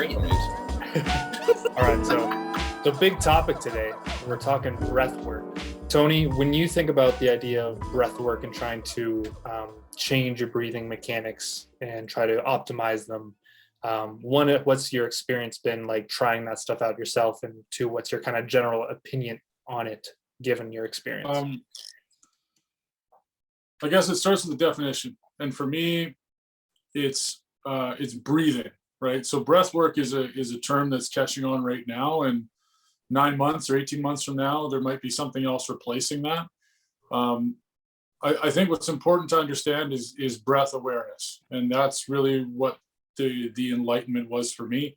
Great. All right, so big topic today. We're talking breath work. Tony, when you think about the idea of breath work and trying to change your breathing mechanics and try to optimize them, what's your experience been like trying that stuff out yourself, and two, what's your kind of general opinion on it given your experience? I guess it starts with the definition, and for me, it's breathing, right? So breath work is a term that's catching on right now, and 9 months or 18 months from now, there might be something else replacing that. I think what's important to understand is breath awareness, and that's really what the enlightenment was for me,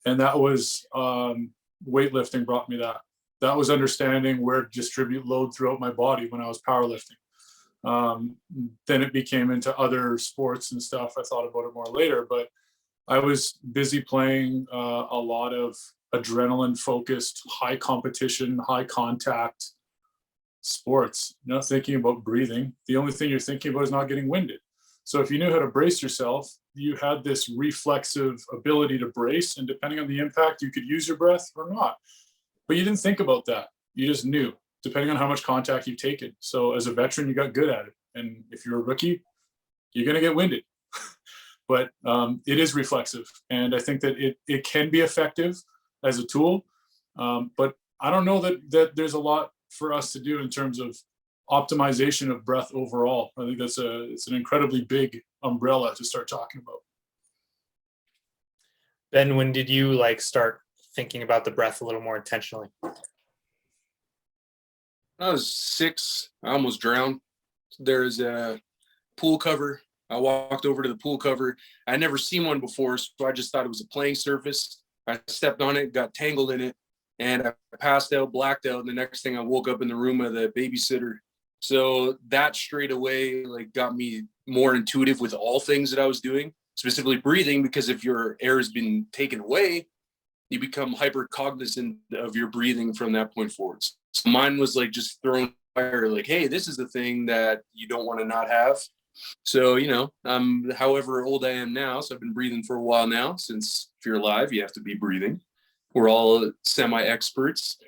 and that was weightlifting brought me that. That was understanding where to distribute load throughout my body when I was powerlifting. Then it became into other sports and stuff. I thought about it more later, but I was busy playing a lot of adrenaline focused, high competition, high contact sports, not thinking about breathing. The only thing you're thinking about is not getting winded. So if you knew how to brace yourself, you had this reflexive ability to brace, and depending on the impact, you could use your breath or not. But you didn't think about that. You just knew, depending on how much contact you've taken. So as a veteran, you got good at it. And if you're a rookie, you're going to get winded. But it is reflexive. And I think that it can be effective as a tool. But I don't know that there's a lot for us to do in terms of optimization of breath overall. I think it's an incredibly big umbrella to start talking about. Ben, when did you start thinking about the breath a little more intentionally? I was 6. I almost drowned. There's a pool cover. I walked over to the pool cover. I'd never seen one before, so I just thought it was a playing surface. I stepped on it, got tangled in it, and I passed out, blacked out. And the next thing I woke up in the room of the babysitter. So that straight away got me more intuitive with all things that I was doing, specifically breathing, because if your air has been taken away, you become hyper cognizant of your breathing from that point forward. So mine was just throwing fire, hey, this is the thing that you don't want to not have. So, however old I am now, so I've been breathing for a while now, since if you're alive, you have to be breathing. We're all semi-experts.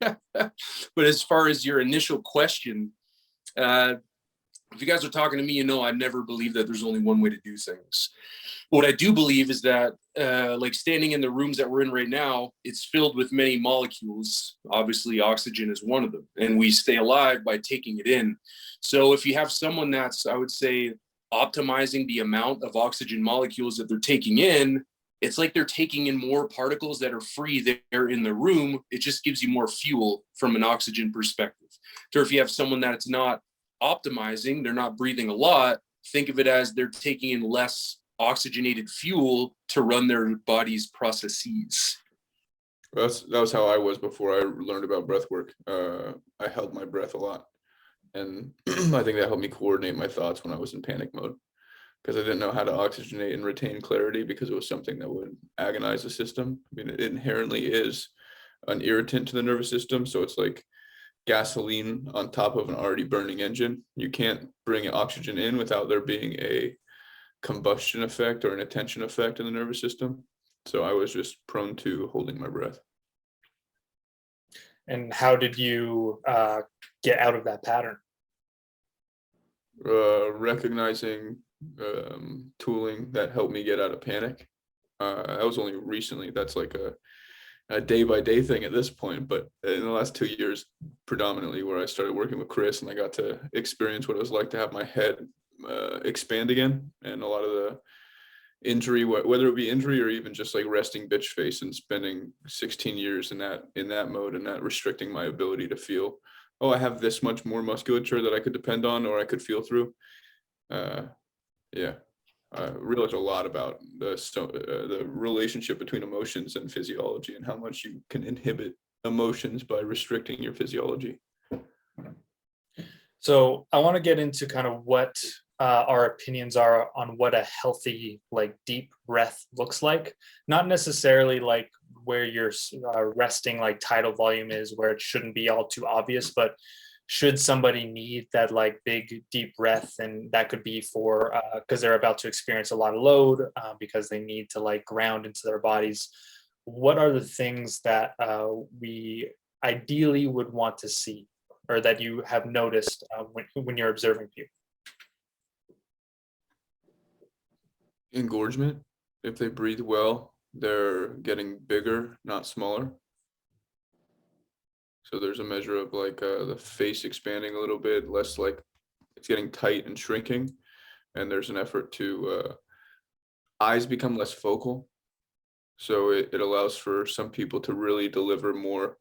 But as far as your initial question, if you guys are talking to me, I never believed that there's only one way to do things. What I do believe is that, standing in the rooms that we're in right now, it's filled with many molecules. Obviously, oxygen is one of them, and we stay alive by taking it in. So if you have someone that's, I would say, optimizing the amount of oxygen molecules that they're taking in, it's like they're taking in more particles that are free there in the room. It just gives you more fuel from an oxygen perspective. So if you have someone that's not optimizing, they're not breathing a lot, think of it as they're taking in less oxygenated fuel to run their body's processes. That was how I was before I learned about breath work. I held my breath a lot, and I think that helped me coordinate my thoughts when I was in panic mode, because I didn't know how to oxygenate and retain clarity, because it was something that would agonize the system. I mean, it inherently is an irritant to the nervous system, so it's like gasoline on top of an already burning engine. You can't bring oxygen in without there being a combustion effect or an attention effect in the nervous system. So I was just prone to holding my breath. And how did you get out of that pattern? Recognizing tooling that helped me get out of panic. That was only recently. That's like a day-by-day thing at this point, but in the last 2 years predominantly, where I started working with Chris and I got to experience what it was like to have my head expand again, and a lot of the injury, whether it be injury or even just resting bitch face and spending 16 years in that mode, and that restricting my ability to feel, I have this much more musculature that I could depend on or I could feel through. I realized a lot about the relationship between emotions and physiology, and how much you can inhibit emotions by restricting your physiology. So I want to get into kind of what our opinions are on what a healthy, deep breath looks like. Not necessarily where your resting tidal volume is, where it shouldn't be all too obvious, but should somebody need that like big deep breath, and that could be for because they're about to experience a lot of load because they need to like ground into their bodies. What are the things that we ideally would want to see, or that you have noticed when you're observing people? Engorgement. If they breathe well, they're getting bigger, not smaller. So there's a measure of like the face expanding a little bit, less like it's getting tight and shrinking. And there's an effort to eyes become less focal. So it allows for some people to really deliver more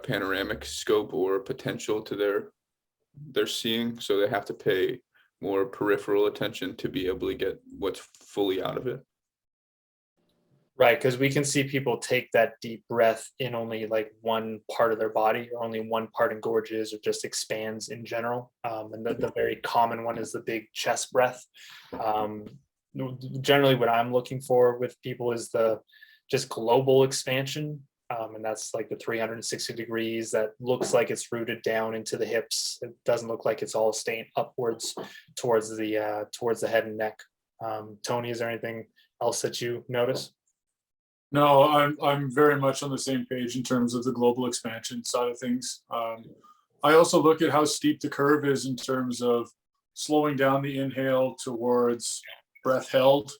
panoramic scope or potential to their seeing. So they have to pay more peripheral attention to be able to get what's fully out of it. Right, because we can see people take that deep breath in only like one part of their body, or only one part engorges or just expands in general. And the very common one is the big chest breath. Generally, what I'm looking for with people is the just global expansion. And that's like the 360 degrees that looks like it's rooted down into the hips. It doesn't look like it's all staying upwards towards the head and neck. Tony, is there anything else that you notice? No, I'm very much on the same page in terms of the global expansion side of things. I also look at how steep the curve is in terms of slowing down the inhale towards breath held,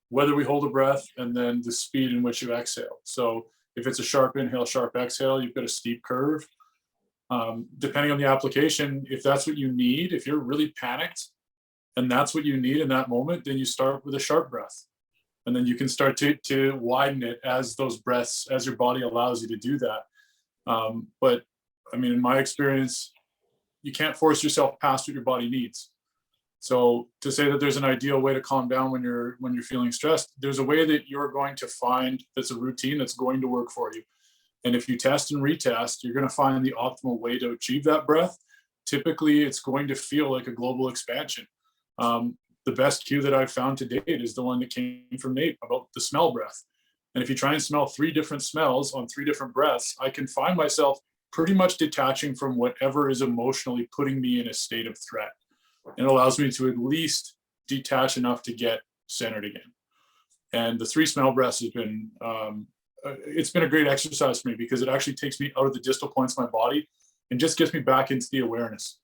whether we hold a breath, and then the speed in which you exhale. So if it's a sharp inhale, sharp exhale, you've got a steep curve. Depending on the application, if that's what you need, if you're really panicked and that's what you need in that moment, then you start with a sharp breath. And then you can start to widen it as those breaths, as your body allows you to do that. But I mean, in my experience, you can't force yourself past what your body needs. So to say that there's an ideal way to calm down when you're feeling stressed, there's a way that you're going to find that's a routine that's going to work for you. And if you test and retest, you're going to find the optimal way to achieve that breath. Typically, it's going to feel like a global expansion. The best cue that I've found to date is the one that came from Nate about the smell breath. And if you try and smell 3 different smells on 3 different breaths, I can find myself pretty much detaching from whatever is emotionally putting me in a state of threat. And it allows me to at least detach enough to get centered again. And the 3 smell breaths has been, it's been a great exercise for me because it actually takes me out of the distal points of my body and just gets me back into the awareness.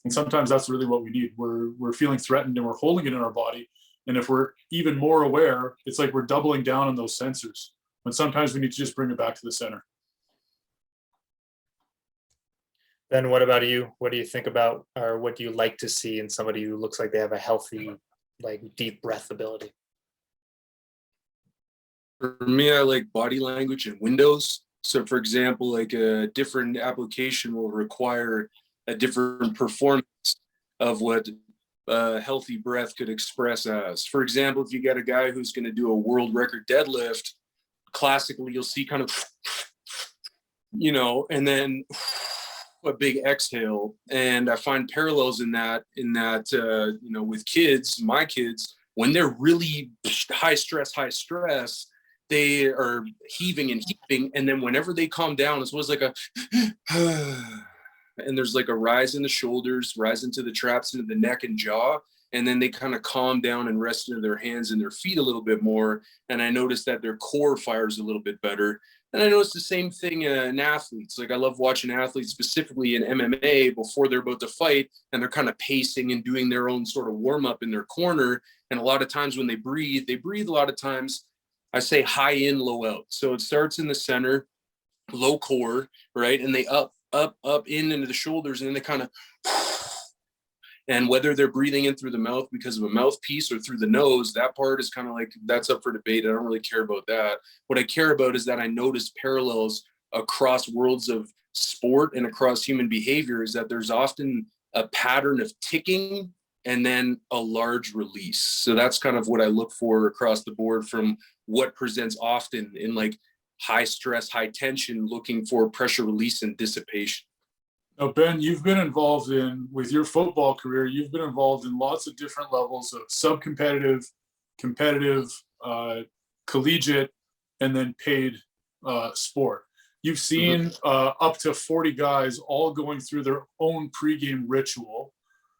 And sometimes that's really what we need. We're feeling threatened and we're holding it in our body. And if we're even more aware, it's like we're doubling down on those sensors. When sometimes we need to just bring it back to the center. Then what about you? What do you think about, or what do you like to see in somebody who looks like they have a healthy, like deep breath ability? For me, I like body language and windows. So for example, like a different application will require a different performance of what a healthy breath could express as. For example, if you got a guy who's going to do a world record deadlift, classically you'll see kind of, and then a big exhale. And I find parallels in that, with kids, my kids, when they're really high stress, they are heaving and heaving. And then whenever they calm down, it's always like a, and there's like a rise in the shoulders, rise into the traps, into the neck and jaw. And then they kind of calm down and rest into their hands and their feet a little bit more. And I noticed that their core fires a little bit better. And I noticed the same thing in athletes. Like I love watching athletes, specifically in MMA, before they're about to fight, and they're kind of pacing and doing their own sort of warm up in their corner. And a lot of times when they breathe a lot of times, I say high in, low out. So it starts in the center, low core, right? And they up in into the shoulders, and then they kind of, and whether they're breathing in through the mouth because of a mouthpiece or through the nose, that part is kind of like, that's up for debate. I don't really care about that. What I care about is that I notice parallels across worlds of sport and across human behavior, is that there's often a pattern of ticking and then a large release. So that's kind of what I look for across the board from what presents often in like high stress, high tension, looking for pressure release and dissipation. Now, Ben, you've been involved with your football career, you've been involved in lots of different levels of sub-competitive, competitive, collegiate, and then paid sport. You've seen up to 40 guys all going through their own pregame ritual.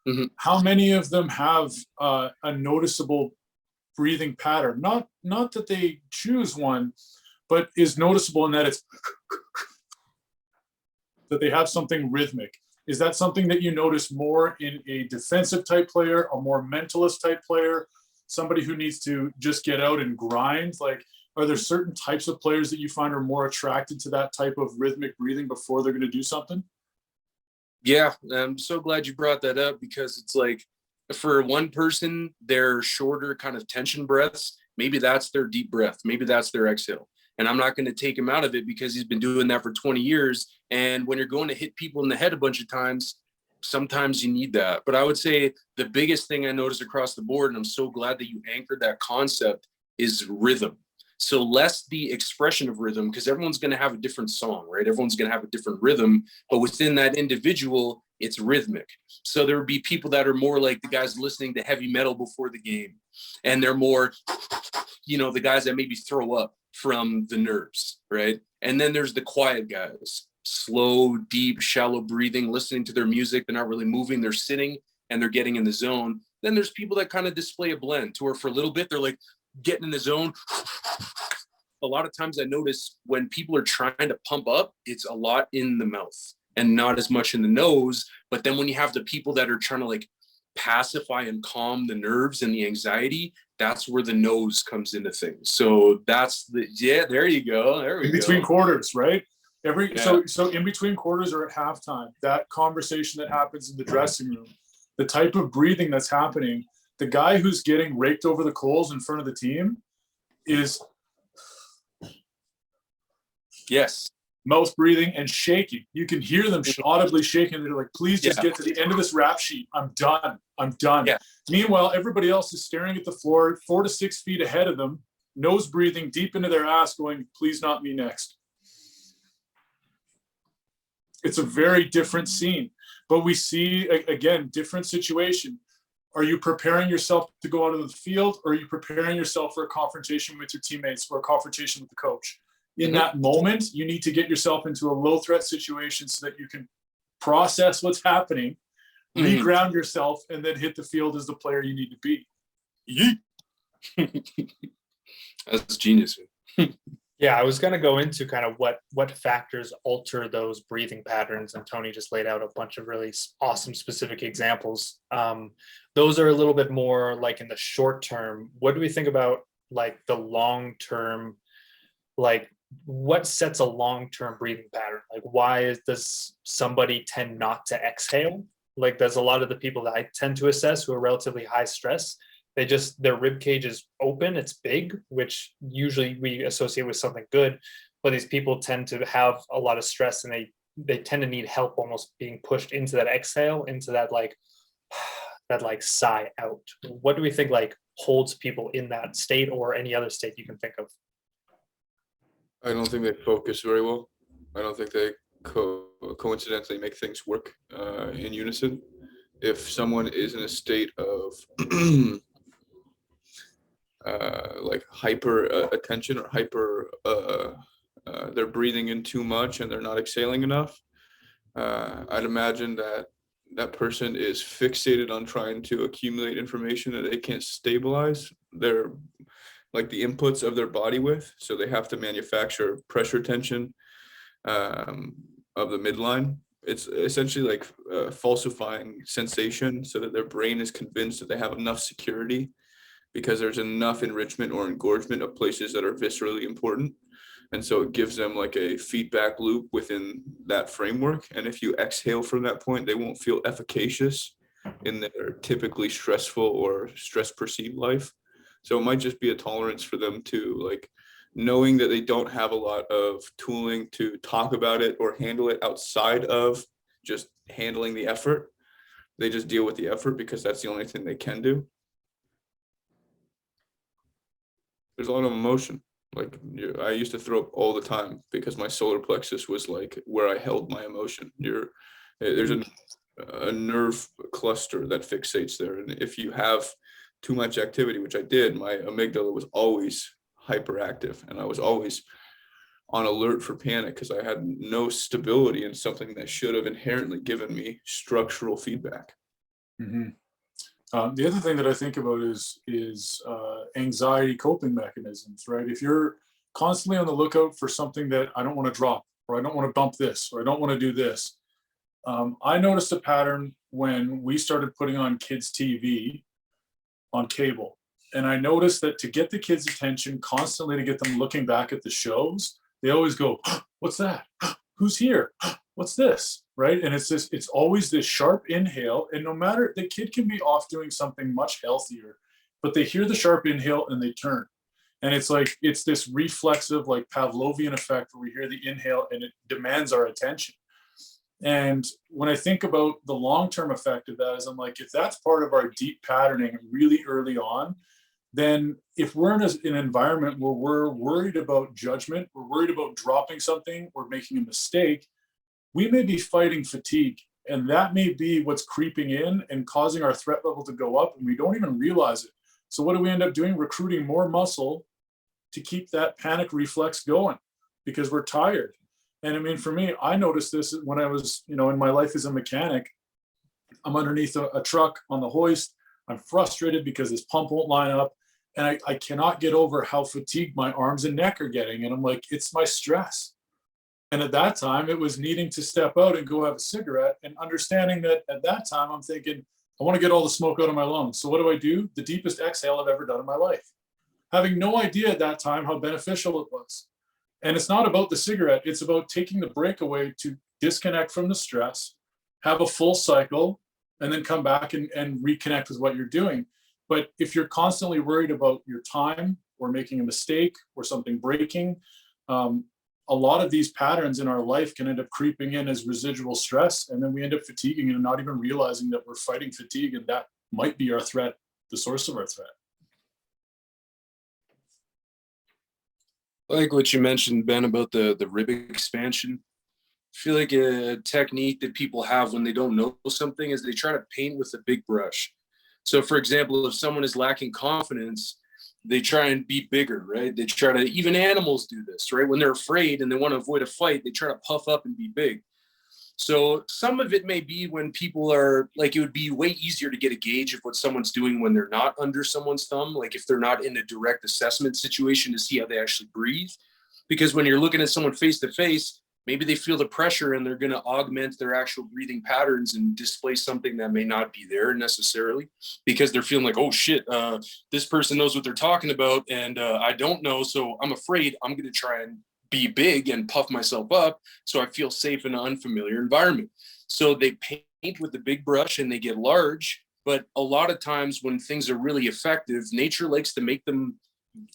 Mhm. How many of them have a noticeable breathing pattern? Not that they choose one, but is noticeable in that it's that they have something rhythmic. Is that something that you notice more in a defensive type player, a more mentalist type player, somebody who needs to just get out and grind? Like, are there certain types of players that you find are more attracted to that type of rhythmic breathing before they're going to do something? Yeah, I'm so glad you brought that up, because it's like, for one person, their shorter kind of tension breaths, maybe that's their deep breath, maybe that's their exhale. And I'm not going to take him out of it because he's been doing that for 20 years. And when you're going to hit people in the head a bunch of times, sometimes you need that. But I would say the biggest thing I noticed across the board, and I'm so glad that you anchored that concept, is rhythm. So less the expression of rhythm, because everyone's going to have a different song, right? Everyone's going to have a different rhythm, but within that individual, it's rhythmic. So there would be people that are more like the guys listening to heavy metal before the game, and they're more, the guys that maybe throw up from the nerves, right? And then there's the quiet guys, slow, deep, shallow breathing, listening to their music. They're not really moving, they're sitting and they're getting in the zone. Then there's people that kind of display a blend to where for a little bit, they're like getting in the zone. A lot of times I notice when people are trying to pump up, it's a lot in the mouth and not as much in the nose. But then when you have the people that are trying to like pacify and calm the nerves and the anxiety, that's where the nose comes into things. So that's there you go. There we go. In between quarters, right? Yeah. So in between quarters or at halftime, that conversation that happens in the dressing room, the type of breathing that's happening, the guy who's getting raked over the coals in front of the team is Yes. mouth breathing and shaking. You can hear them audibly shaking. They're like, please just get to the end of this rap sheet. I'm done. I'm done. Yeah. Meanwhile, everybody else is staring at the floor 4 to 6 feet ahead of them, nose breathing deep into their ass, going, please not me next. It's a very different scene. But we see, again, different situation. Are you preparing yourself to go out of the field, or are you preparing yourself for a confrontation with your teammates or a confrontation with the coach? In that moment, you need to get yourself into a low threat situation so that you can process what's happening, reground yourself, and then hit the field as the player you need to be. That's genius. Yeah, I was going to go into kind of what factors alter those breathing patterns, and Tony just laid out a bunch of really awesome specific examples. Those are a little bit more like in the short term. What do we think about like the long term? Like, what sets a long-term breathing pattern? Like, why does somebody tend not to exhale? Like, there's a lot of the people that I tend to assess who are relatively high stress. Their rib cage is open, it's big, which usually we associate with something good. But these people tend to have a lot of stress, and they tend to need help almost being pushed into that exhale, into that like sigh out. What do we think like holds people in that state, or any other state you can think of? I don't think they focus very well. I don't think they coincidentally make things work in unison. If someone is in a state of like hyper attention or hyper, they're breathing in too much and they're not exhaling enough, I'd imagine that person is fixated on trying to accumulate information that they can't stabilize their like the inputs of their body with. So they have to manufacture pressure tension of the midline. It's essentially like falsifying sensation so that their brain is convinced that they have enough security because there's enough enrichment or engorgement of places that are viscerally important. And so it gives them like a feedback loop within that framework. And if you exhale from that point, they won't feel efficacious in their typically stressful or stress perceived life. So it might just be a tolerance for them to like knowing that they don't have a lot of tooling to talk about it or handle it outside of just handling the effort. They just deal with the effort because that's the only thing they can do. There's a lot of emotion. Like I used to throw up all the time because my solar plexus was like where I held my emotion. There's a nerve cluster that fixates there. And if you have too much activity, which I did, my amygdala was always hyperactive and I was always on alert for panic because I had no stability in something that should have inherently given me structural feedback. Mm-hmm. The other thing that I think about is anxiety coping mechanisms, right? If you're constantly on the lookout for something that I don't want to drop, or I don't want to bump this, or I don't want to do this. I noticed a pattern when we started putting on kids' TV on cable. And I noticed that to get the kids' attention constantly, to get them looking back at the shows, they always go, what's that? Who's here? What's this? Right? And it's always this sharp inhale. And no matter, the kid can be off doing something much healthier, but they hear the sharp inhale and they turn. And it's like, it's this reflexive, like Pavlovian effect where we hear the inhale and it demands our attention. And when I think about the long-term effect of that, is I'm like, if that's part of our deep patterning really early on, then if we're in an environment where we're worried about judgment, we're worried about dropping something or making a mistake, we may be fighting fatigue. And that may be what's creeping in and causing our threat level to go up, and we don't even realize it. So what do we end up doing? Recruiting more muscle to keep that panic reflex going because we're tired. And I mean, for me, I noticed this when I was, in my life as a mechanic. I'm underneath a truck on the hoist. I'm frustrated because this pump won't line up. And I cannot get over how fatigued my arms and neck are getting. And I'm like, it's my stress. And at that time, it was needing to step out and go have a cigarette, and understanding that at that time, I'm thinking, I want to get all the smoke out of my lungs. So what do? The deepest exhale I've ever done in my life. Having no idea at that time how beneficial it was. And it's not about the cigarette. It's about taking the break away to disconnect from the stress, have a full cycle, and then come back and reconnect with what you're doing. But if you're constantly worried about your time or making a mistake or something breaking, a lot of these patterns in our life can end up creeping in as residual stress. And then we end up fatiguing and not even realizing that we're fighting fatigue. And that might be our threat, the source of our threat. I like what you mentioned, Ben, about the rib expansion. I feel like a technique that people have when they don't know something is they try to paint with a big brush. So, for example, if someone is lacking confidence, they try and be bigger, right? They try to, even animals do this, right? When they're afraid and they want to avoid a fight, they try to puff up and be big. So some of it may be when people are like, it would be way easier to get a gauge of what someone's doing when they're not under someone's thumb. Like if they're not in a direct assessment situation to see how they actually breathe. Because when you're looking at someone face to face, maybe they feel the pressure and they're going to augment their actual breathing patterns and display something that may not be there necessarily because they're feeling like, oh shit, this person knows what they're talking about. And I don't know. So I'm afraid I'm going to try and be big and puff myself up so I feel safe in an unfamiliar environment. So they paint with the big brush and they get large. But a lot of times when things are really effective, nature likes to make them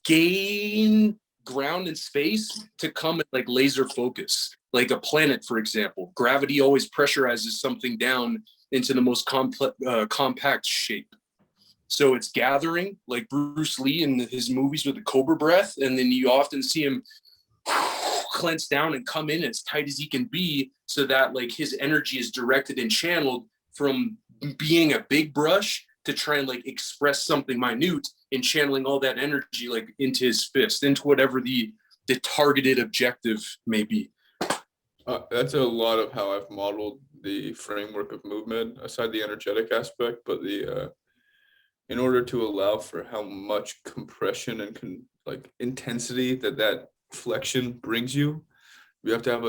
gain ground and space to come at like laser focus. Like a planet, for example, gravity always pressurizes something down into the most compact shape. So it's gathering, like Bruce Lee in his movies with the cobra breath, and then you often see him clench down and come in as tight as he can be so that like his energy is directed and channeled from being a big brush to try and like express something minute and channeling all that energy like into his fist, into whatever the targeted objective may be. That's a lot of how I've modeled the framework of movement, aside the energetic aspect, but the in order to allow for how much compression and like intensity that flexion brings you, you have to have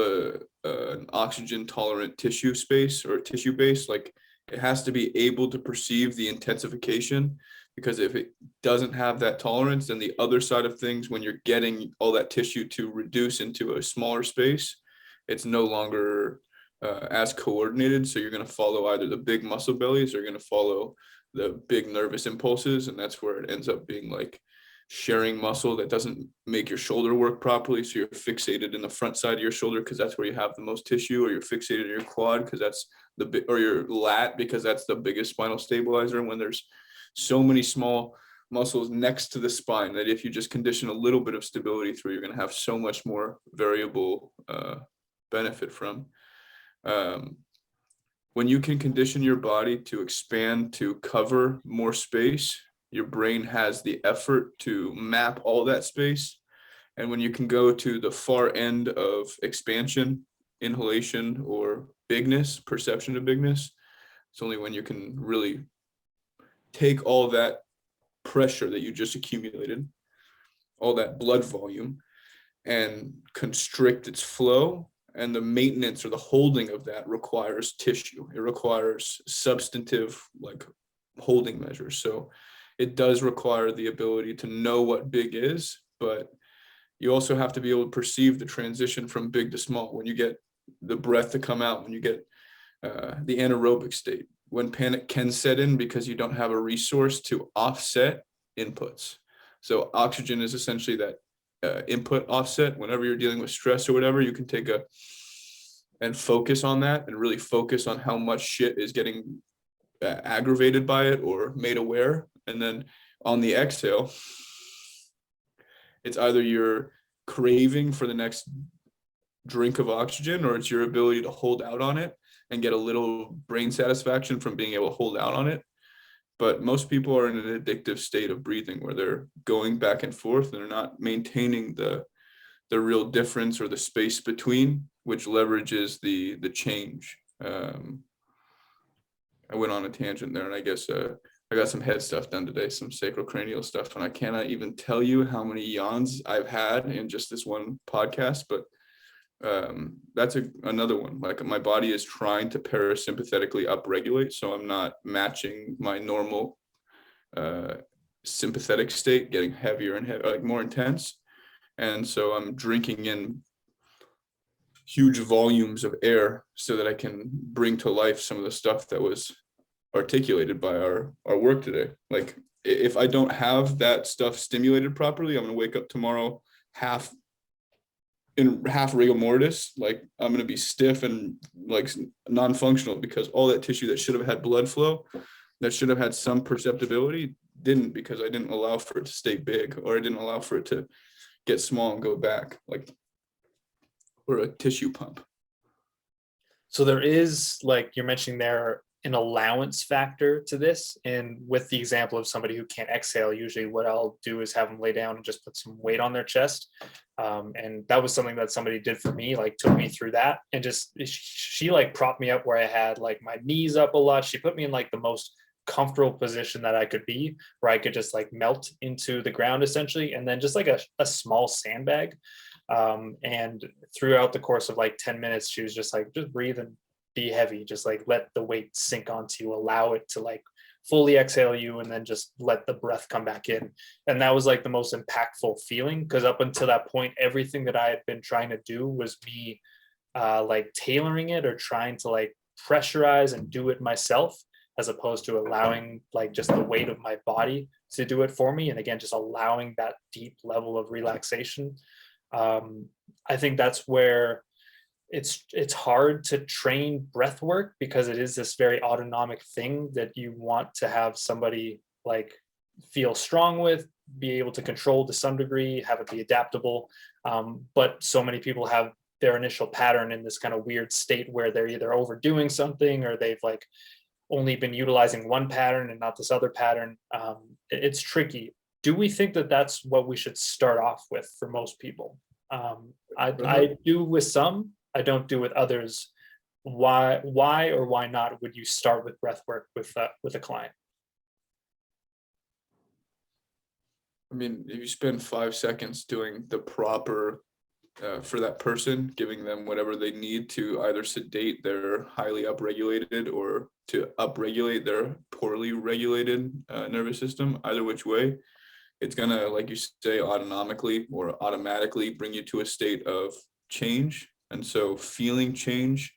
an oxygen tolerant tissue space or tissue base. Like it has to be able to perceive the intensification, because if it doesn't have that tolerance, then the other side of things, when you're getting all that tissue to reduce into a smaller space, it's no longer as coordinated. So you're going to follow either the big muscle bellies or you're going to follow the big nervous impulses. And that's where it ends up being like sharing muscle that doesn't make your shoulder work properly. So you're fixated in the front side of your shoulder because that's where you have the most tissue, or you're fixated in your quad because that's the big, or your lat because that's the biggest spinal stabilizer. And when there's so many small muscles next to the spine that if you just condition a little bit of stability through, you're going to have so much more variable benefit from. When you can condition your body to expand, to cover more space, your brain has the effort to map all that space And when you can go to the far end of expansion, inhalation, or bigness, perception of bigness, it's only when you can really take all that pressure that you just accumulated, all that blood volume, and constrict its flow. And the maintenance or the holding of that requires tissue. It requires substantive, like, holding measures. So it does require the ability to know what big is, but you also have to be able to perceive the transition from big to small. When you get the breath to come out, when you get the anaerobic state, when panic can set in because you don't have a resource to offset inputs. So oxygen is essentially that input offset. Whenever you're dealing with stress or whatever, you can take and focus on that and really focus on how much shit is getting aggravated by it or made aware. And then on the exhale, it's either your craving for the next drink of oxygen, or it's your ability to hold out on it and get a little brain satisfaction from being able to hold out on it. But most people are in an addictive state of breathing where they're going back and forth and they're not maintaining the real difference or the space between, which leverages the change. I went on a tangent there, and I guess I got some head stuff done today, some sacrocranial stuff, and I cannot even tell you how many yawns I've had in just this one podcast, but that's another one. Like, my body is trying to parasympathetically upregulate, so I'm not matching my normal sympathetic state, getting heavier and heavier, like more intense. And so I'm drinking in huge volumes of air so that I can bring to life some of the stuff that was articulated by our work today. Like, if I don't have that stuff stimulated properly, I'm going to wake up tomorrow half rigor mortis. Like, I'm going to be stiff and like non-functional because all that tissue that should have had blood flow, that should have had some perceptibility, didn't, because I didn't allow for it to stay big, or I didn't allow for it to get small and go back, like we're a tissue pump. So there is, like you're mentioning there, an allowance factor to this. And with the example of somebody who can't exhale, usually what I'll do is have them lay down and just put some weight on their chest. And that was something that somebody did for me, like took me through that. And just, she like propped me up where I had like my knees up a lot. She put me in like the most comfortable position that I could be, where I could just like melt into the ground essentially. And then just like a small sandbag. And throughout the course of like 10 minutes, she was just like, just breathe and be heavy, just like let the weight sink onto you, allow it to like fully exhale you, and then just let the breath come back in. And that was like the most impactful feeling, because up until that point, everything that I had been trying to do was me like tailoring it or trying to like pressurize and do it myself, as opposed to allowing like just the weight of my body to do it for me. And again, just allowing that deep level of relaxation. I think that's where it's hard to train breath work, because it is this very autonomic thing that you want to have somebody like feel strong with, be able to control to some degree, have it be adaptable. But so many people have their initial pattern in this kind of weird state where they're either overdoing something, or they've like only been utilizing one pattern and not this other pattern. It's tricky. Do we think that that's what we should start off with for most people? I do with some, I don't do with others. Why or why not would you start with breath work with a client? I mean, if you spend 5 seconds doing the proper for that person, giving them whatever they need to either sedate their highly upregulated or to upregulate their poorly regulated nervous system, either which way, it's gonna, like you say, autonomically or automatically bring you to a state of change. And so feeling change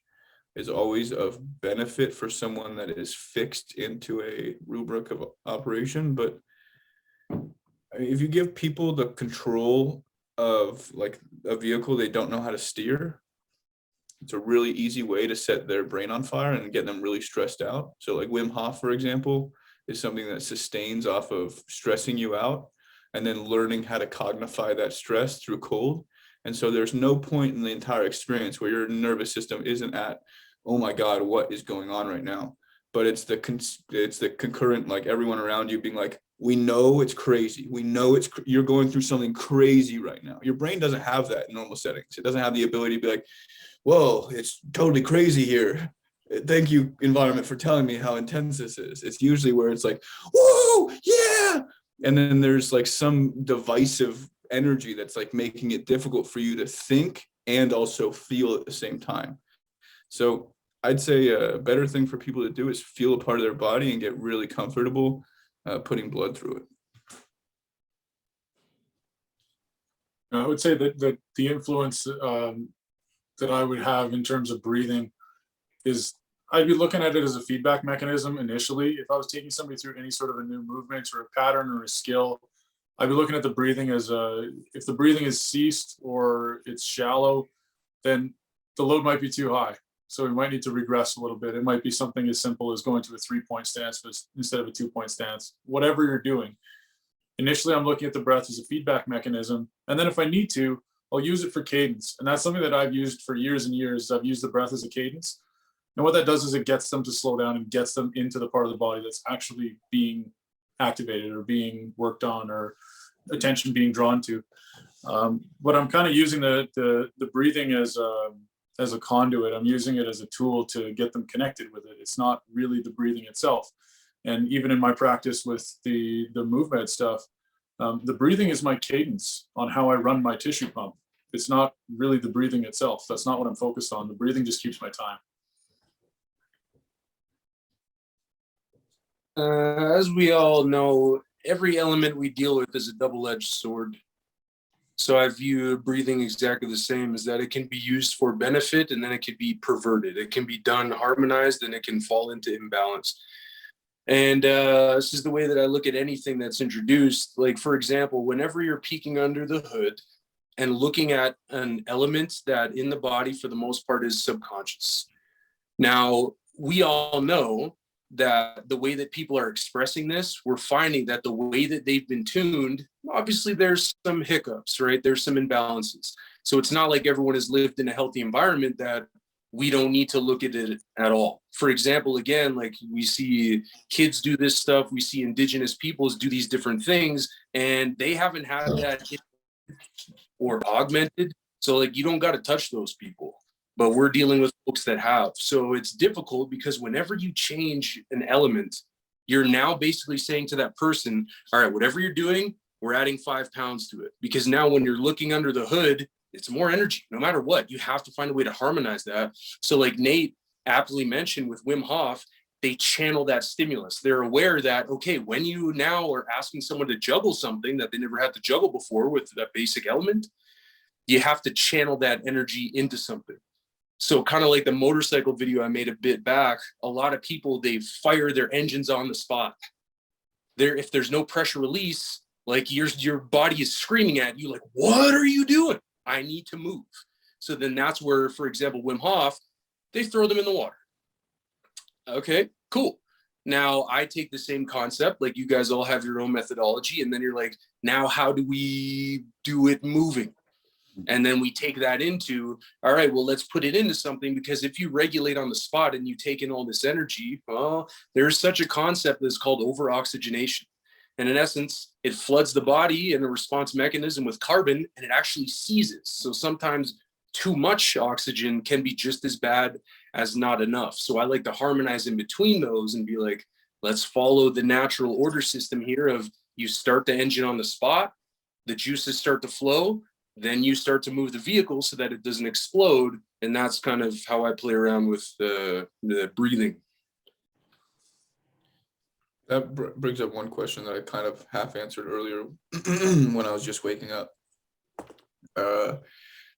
is always of benefit for someone that is fixed into a rubric of operation. But I mean, if you give people the control of like a vehicle they don't know how to steer, it's a really easy way to set their brain on fire and get them really stressed out. So like Wim Hof, for example, is something that sustains off of stressing you out and then learning how to cognify that stress through cold. And so there's no point in the entire experience where your nervous system isn't at, oh my God, what is going on right now? But it's the concurrent, like everyone around you being like, we know it's crazy. We know you're going through something crazy right now. Your brain doesn't have that in normal settings. It doesn't have the ability to be like, whoa, it's totally crazy here. Thank you, environment, for telling me how intense this is. It's usually where it's like, whoa, yeah. And then there's like some divisive energy that's like making it difficult for you to think and also feel at the same time. So I'd say a better thing for people to do is feel a part of their body and get really comfortable putting blood through it. I would say that the influence that I would have in terms of breathing is I'd be looking at it as a feedback mechanism initially. If I was taking somebody through any sort of a new movement or a pattern or a skill, I'd be looking at the breathing as if the breathing is ceased or it's shallow, then the load might be too high. So we might need to regress a little bit. It might be something as simple as going to a 3-point stance instead of a 2-point stance, whatever you're doing. Initially, I'm looking at the breath as a feedback mechanism. And then if I need to, I'll use it for cadence. And that's something that I've used for years and years. I've used the breath as a cadence. And what that does is it gets them to slow down and gets them into the part of the body that's actually being activated or being worked on or attention being drawn to. But I'm kind of using the breathing as a conduit. I'm using it as a tool to get them connected with it. It's not really the breathing itself. And even in my practice with the movement stuff, the breathing is my cadence on how I run my tissue pump. It's not really the breathing itself. That's not what I'm focused on. The breathing just keeps my time. As we all know, every element we deal with is a double-edged sword. So I view breathing exactly the same, is that it can be used for benefit and then it can be perverted. It can be done harmonized and it can fall into imbalance. And this is the way that I look at anything that's introduced. Like, for example, whenever you're peeking under the hood and looking at an element that in the body, for the most part, is subconscious. Now, we all know that the way that people are expressing this, we're finding that the way that they've been tuned, obviously there's some hiccups, right? There's some imbalances. So it's not like everyone has lived in a healthy environment that we don't need to look at it at all. For example, again, like we see kids do this stuff, we see indigenous peoples do these different things, and they haven't had that or augmented. So like you don't got to touch those people. But we're dealing with folks that have. So it's difficult because whenever you change an element, you're now basically saying to that person, all right, whatever you're doing, we're adding 5 pounds to it. Because now when you're looking under the hood, it's more energy, no matter what. You have to find a way to harmonize that. So like Nate aptly mentioned with Wim Hof, they channel that stimulus. They're aware that, okay, when you now are asking someone to juggle something that they never had to juggle before with that basic element, you have to channel that energy into something. So kind of like the motorcycle video I made a bit back, a lot of people, they fire their engines on the spot. If there's no pressure release, like your body is screaming at you like, what are you doing? I need to move. So then that's where, for example, Wim Hof, they throw them in the water. Okay, cool. Now I take the same concept, like you guys all have your own methodology, and then you're like, now how do we do it moving? And then we take that into, all right, well, let's put it into something, because if you regulate on the spot and you take in all this energy, well, there's such a concept that's called over-oxygenation. And in essence, it floods the body in a response mechanism with carbon, and it actually seizes. So sometimes too much oxygen can be just as bad as not enough. So I like to harmonize in between those and be like, let's follow the natural order system here of you start the engine on the spot, the juices start to flow, then you start to move the vehicle so that it doesn't explode. And that's kind of how I play around with the breathing. That brings up one question that I kind of half answered earlier when I was just waking up.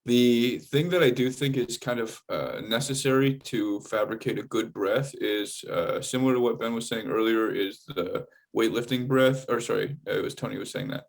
The thing that I do think is kind of necessary to fabricate a good breath is similar to what Ben was saying earlier, is the weightlifting breath, or sorry, it was Tony who was saying that.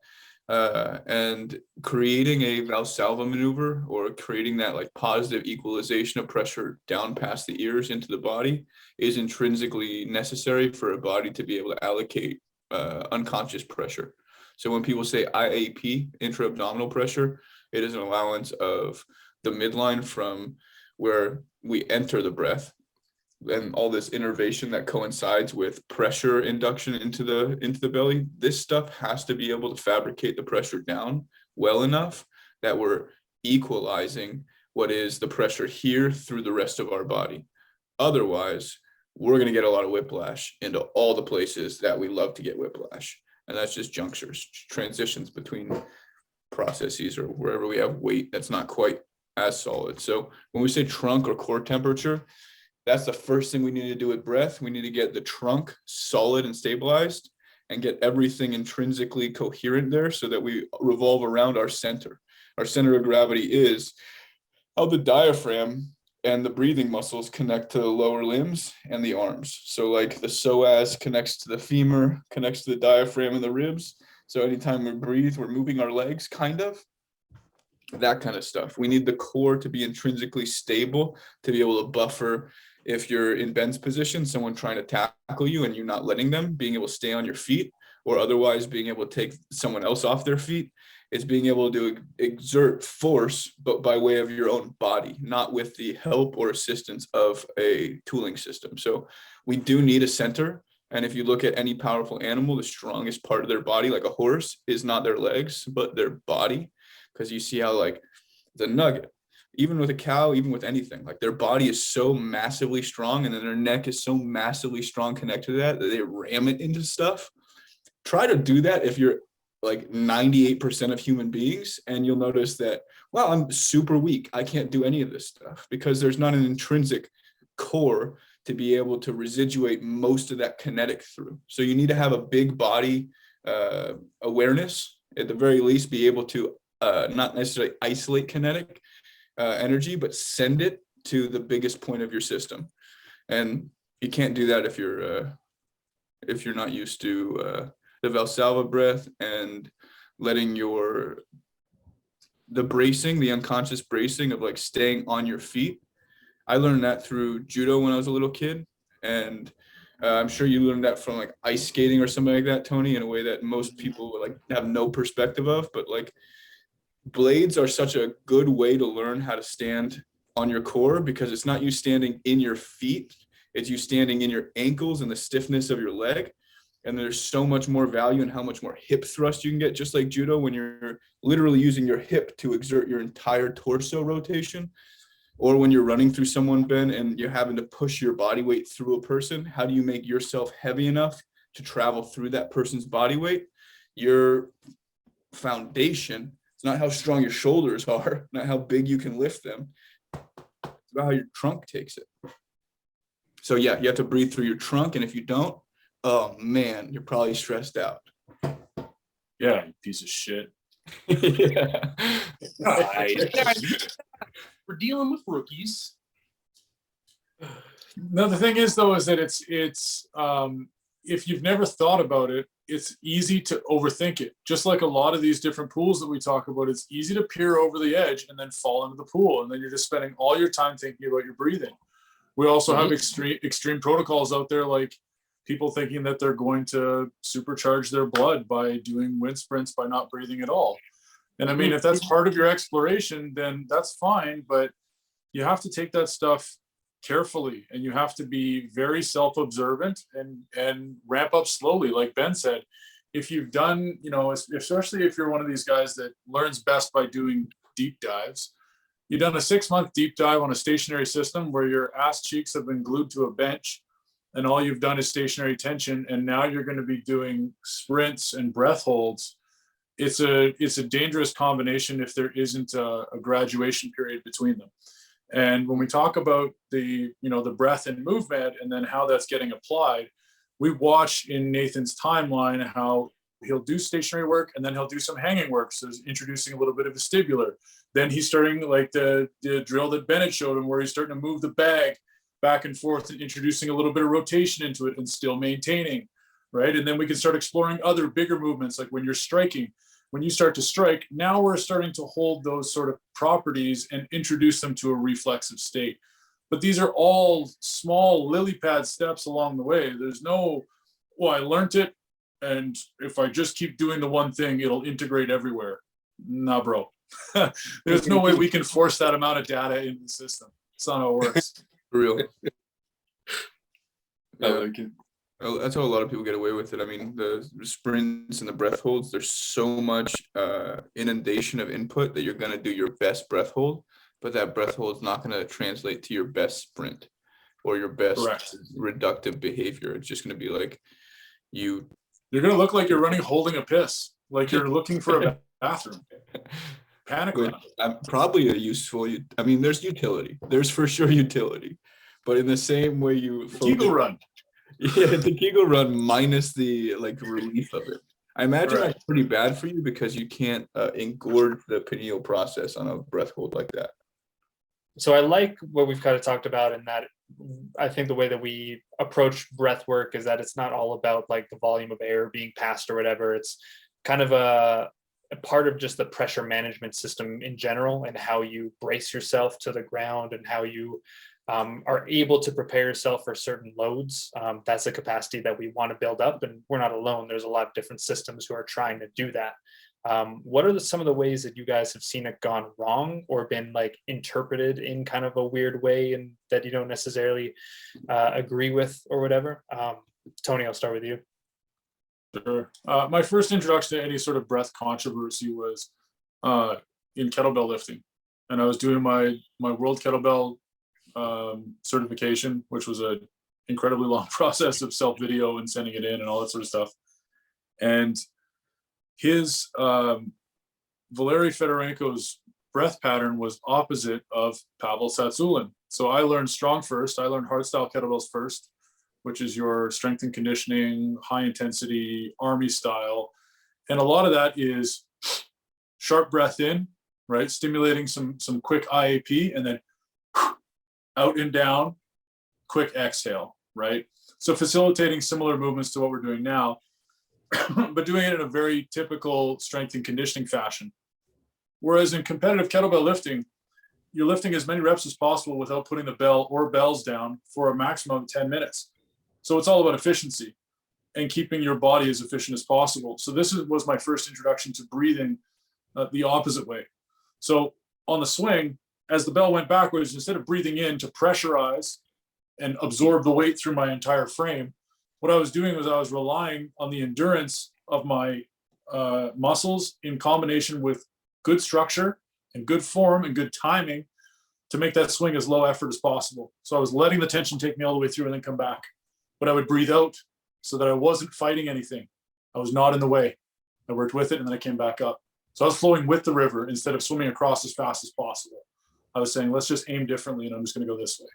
And creating a Valsalva maneuver, or creating that like positive equalization of pressure down past the ears into the body, is intrinsically necessary for a body to be able to allocate unconscious pressure. So when people say IAP, intra-abdominal pressure, it is an allowance of the midline from where we enter the breath and all this innervation that coincides with pressure induction into the belly, this stuff has to be able to fabricate the pressure down well enough that we're equalizing what is the pressure here through the rest of our body. Otherwise, we're going to get a lot of whiplash into all the places that we love to get whiplash. And that's just junctures, transitions between processes, or wherever we have weight that's not quite as solid. So when we say trunk or core temperature, that's the first thing we need to do with breath. We need to get the trunk solid and stabilized and get everything intrinsically coherent there so that we revolve around our center. Our center of gravity is how the diaphragm and the breathing muscles connect to the lower limbs and the arms. So like the psoas connects to the femur, connects to the diaphragm and the ribs. So anytime we breathe, we're moving our legs, kind of. That kind of stuff. We need the core to be intrinsically stable to be able to buffer if you're in Ben's position, someone trying to tackle you and you're not letting them, being able to stay on your feet, or otherwise being able to take someone else off their feet. It's being able to exert force, but by way of your own body, not with the help or assistance of a tooling system. So we do need a center. And if you look at any powerful animal, the strongest part of their body, like a horse, is not their legs, but their body. Because you see how like the nugget, even with a cow, even with anything, like their body is so massively strong, and then their neck is so massively strong connected to that they ram it into stuff. Try to do that if you're like 98% of human beings, and you'll notice that, wow, I'm super weak. I can't do any of this stuff because there's not an intrinsic core to be able to residuate most of that kinetic through. So you need to have a big body awareness, at the very least, be able to not necessarily isolate kinetic energy, but send it to the biggest point of your system. And you can't do that if you're not used to the Valsalva breath and letting the bracing, the unconscious bracing of like staying on your feet. I learned that through judo when I was a little kid. And I'm sure you learned that from like ice skating or something like that, Tony, in a way that most people would like have no perspective of. But like blades are such a good way to learn how to stand on your core, because it's not you standing in your feet, it's you standing in your ankles and the stiffness of your leg. And there's so much more value in how much more hip thrust you can get, just like judo, when you're literally using your hip to exert your entire torso rotation. Or when you're running through someone, Ben, and you're having to push your body weight through a person, how do you make yourself heavy enough to travel through that person's body weight? Your foundation, it's not how strong your shoulders are, not how big you can lift them. It's about how your trunk takes it. So yeah, you have to breathe through your trunk. And if you don't, oh man, you're probably stressed out. Yeah, you piece of shit. Yeah. We're dealing with rookies. No, the thing is though, is that it's if you've never thought about it, it's easy to overthink it. Just like a lot of these different pools that we talk about, it's easy to peer over the edge and then fall into the pool, and then you're just spending all your time thinking about your breathing. We also have extreme protocols out there, like people thinking that they're going to supercharge their blood by doing wind sprints by not breathing at all. And I mean, if that's part of your exploration, then that's fine, but you have to take that stuff carefully, and you have to be very self-observant and ramp up slowly. Like Ben said, if you've done, especially if you're one of these guys that learns best by doing deep dives, you've done a 6-month deep dive on a stationary system where your ass cheeks have been glued to a bench and all you've done is stationary tension, and now you're going to be doing sprints and breath holds. It's a dangerous combination if there isn't a graduation period between them. And when we talk about the breath and movement and then how that's getting applied, we watch in Nathan's timeline how he'll do stationary work and then he'll do some hanging work. So he's introducing a little bit of vestibular. Then he's starting like the drill that Bennett showed him, where he's starting to move the bag back and forth and introducing a little bit of rotation into it and still maintaining, right? And then we can start exploring other bigger movements, like when you're striking. When you start to strike, now we're starting to hold those sort of properties and introduce them to a reflexive state. But these are all small lily pad steps along the way. There's no, I learned it, and if I just keep doing the one thing, it'll integrate everywhere. Nah, bro. There's no way we can force that amount of data in the system. It's not how it works. For real. I Yeah. like it. That's how a lot of people get away with it. I mean, the sprints and the breath holds, there's so much inundation of input that you're going to do your best breath hold, but that breath hold is not going to translate to your best sprint or your best Correct. reductive behavior. It's just going to be like You're going to look like you're running holding a piss, like you're looking for a bathroom. Panic which, run. probably a useful, I mean, there's utility. There's for sure utility. But in the same way you Kegel run. Yeah, the Kegel run minus the like relief of it. I imagine Right. that's pretty bad for you because you can't engorge the pineal process on a breath hold like that. So I like what we've kind of talked about in that I think the way that we approach breath work is that it's not all about like the volume of air being passed or whatever. It's kind of a part of just the pressure management system in general and how you brace yourself to the ground and how you are able to prepare yourself for certain loads. That's a capacity that we want to build up, and we're not alone. There's a lot of different systems who are trying to do that. What are some of the ways that you guys have seen it gone wrong or been like interpreted in kind of a weird way and that you don't necessarily agree with or whatever? Tony, I'll start with you. Sure. My first introduction to any sort of breath controversy was in kettlebell lifting, and I was doing my world kettlebell certification, which was a incredibly long process of self video and sending it in and all that sort of stuff. And his Valery Fedorenko's breath pattern was opposite of Pavel Tsatsouline. So I learned strong first. I learned hardstyle kettlebells first, which is your strength and conditioning, high intensity, army style. And a lot of that is sharp breath in, right? Stimulating some quick IAP, and then out and down, quick exhale, right? So facilitating similar movements to what we're doing now, but doing it in a very typical strength and conditioning fashion. Whereas in competitive kettlebell lifting, you're lifting as many reps as possible without putting the bell or bells down for a maximum of 10 minutes. So it's all about efficiency and keeping your body as efficient as possible. So this was my first introduction to breathing the opposite way. So on the swing, as the bell went backwards, instead of breathing in to pressurize and absorb the weight through my entire frame, what I was doing was I was relying on the endurance of my muscles in combination with good structure and good form and good timing to make that swing as low effort as possible. So I was letting the tension take me all the way through and then come back. But I would breathe out so that I wasn't fighting anything. I was not in the way. I worked with it and then I came back up. So I was flowing with the river instead of swimming across as fast as possible. I was saying, let's just aim differently and I'm just going to go this way.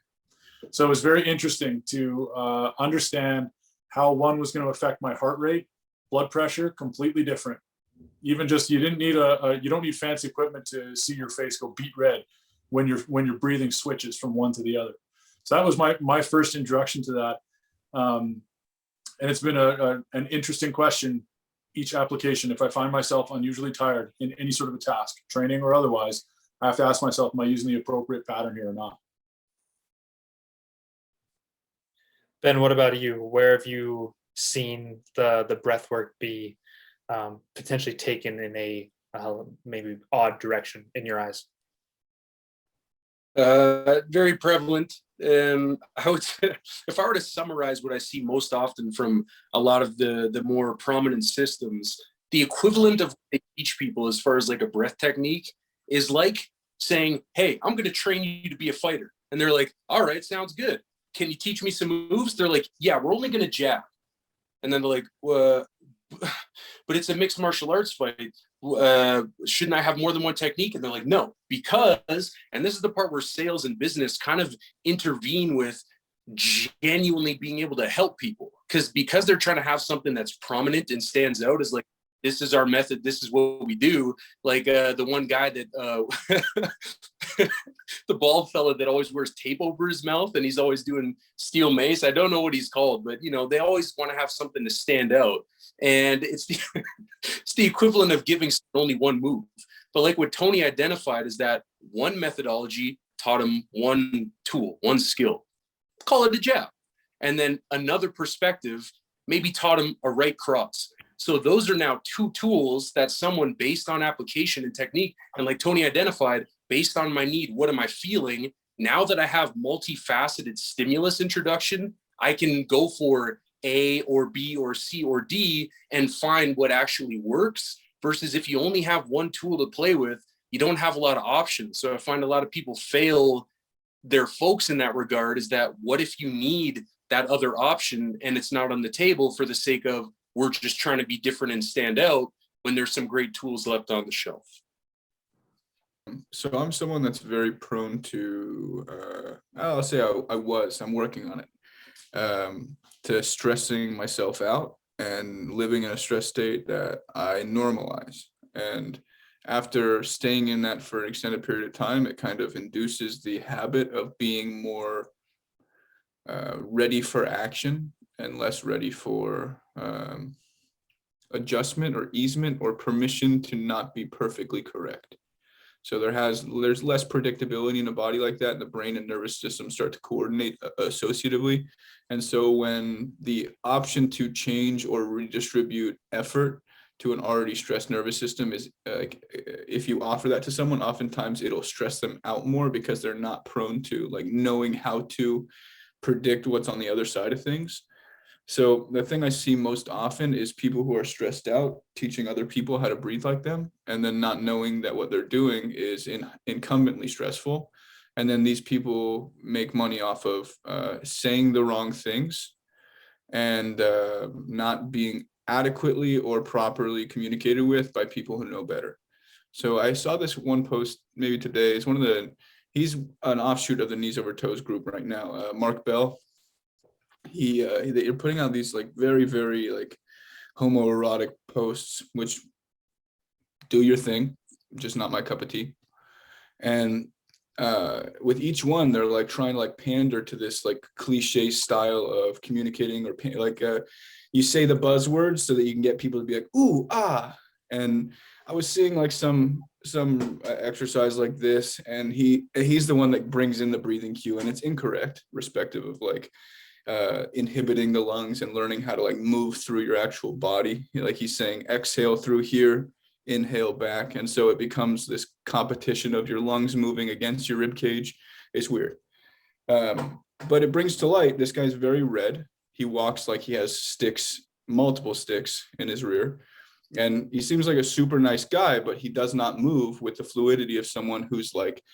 So it was very interesting to understand how one was going to affect my heart rate, blood pressure, completely different. Even just, you didn't need you don't need fancy equipment to see your face go beet red when your breathing switches from one to the other. So that was my first introduction to that. And it's been an interesting question each application. If I find myself unusually tired in any sort of a task, training or otherwise, I have to ask myself, am I using the appropriate pattern here or not? Ben, what about you? Where have you seen the breath work be potentially taken in a maybe odd direction in your eyes? Very prevalent. I would say, if I were to summarize what I see most often from a lot of the more prominent systems, the equivalent of what they teach people as far as like a breath technique is like saying, hey, I'm going to train you to be a fighter. And they're like, all right, sounds good. Can you teach me some moves? They're like, yeah, we're only going to jab. And then they're like, but it's a mixed martial arts fight. Shouldn't I have more than one technique? And they're like, no, because, and this is the part where sales and business kind of intervene with genuinely being able to help people. Because they're trying to have something that's prominent and stands out as like, this is our method, this is what we do. Like the one guy that, the bald fella that always wears tape over his mouth and he's always doing steel mace. I don't know what he's called, but you know, they always want to have something to stand out. And it's the equivalent of giving only one move. But like what Tony identified is that one methodology taught him one tool, one skill, call it a jab. And then another perspective maybe taught him a right cross. So those are now two tools that someone, based on application and technique, and like Tony identified, based on my need, what am I feeling? Now that I have multifaceted stimulus introduction, I can go for A or B or C or D and find what actually works, versus if you only have one tool to play with, you don't have a lot of options. So I find a lot of people fail their folks in that regard, is that what if you need that other option and it's not on the table for the sake of we're just trying to be different and stand out when there's some great tools left on the shelf. So I'm someone that's very prone to, I'll say I'm working on it, to stressing myself out and living in a stress state that I normalize. And after staying in that for an extended period of time, it kind of induces the habit of being more ready for action and less ready for adjustment or easement or permission to not be perfectly correct. So there's less predictability in a body like that, and the brain and nervous system start to coordinate associatively. And so when the option to change or redistribute effort to an already stressed nervous system is if you offer that to someone, oftentimes it'll stress them out more because they're not prone to like knowing how to predict what's on the other side of things. So the thing I see most often is people who are stressed out teaching other people how to breathe like them, and then not knowing that what they're doing is incumbently stressful. And then these people make money off of saying the wrong things and not being adequately or properly communicated with by people who know better. So I saw this one post maybe today. It's he's an offshoot of the Knees Over Toes group right now, Mark Bell. You're putting out these like very, very like homoerotic posts, which do your thing, just not my cup of tea. And with each one, they're like trying to like pander to this like cliche style of communicating, or you say the buzzwords so that you can get people to be like, ooh, ah. And I was seeing like some exercise like this, and he's the one that brings in the breathing cue, and it's incorrect, respective of like inhibiting the lungs and learning how to like move through your actual body. Like he's saying, exhale through here, inhale back. And so it becomes this competition of your lungs moving against your rib cage. It's weird. But it brings to light, this guy's very red. He walks like he has sticks, multiple sticks in his rear. And he seems like a super nice guy, but he does not move with the fluidity of someone who's like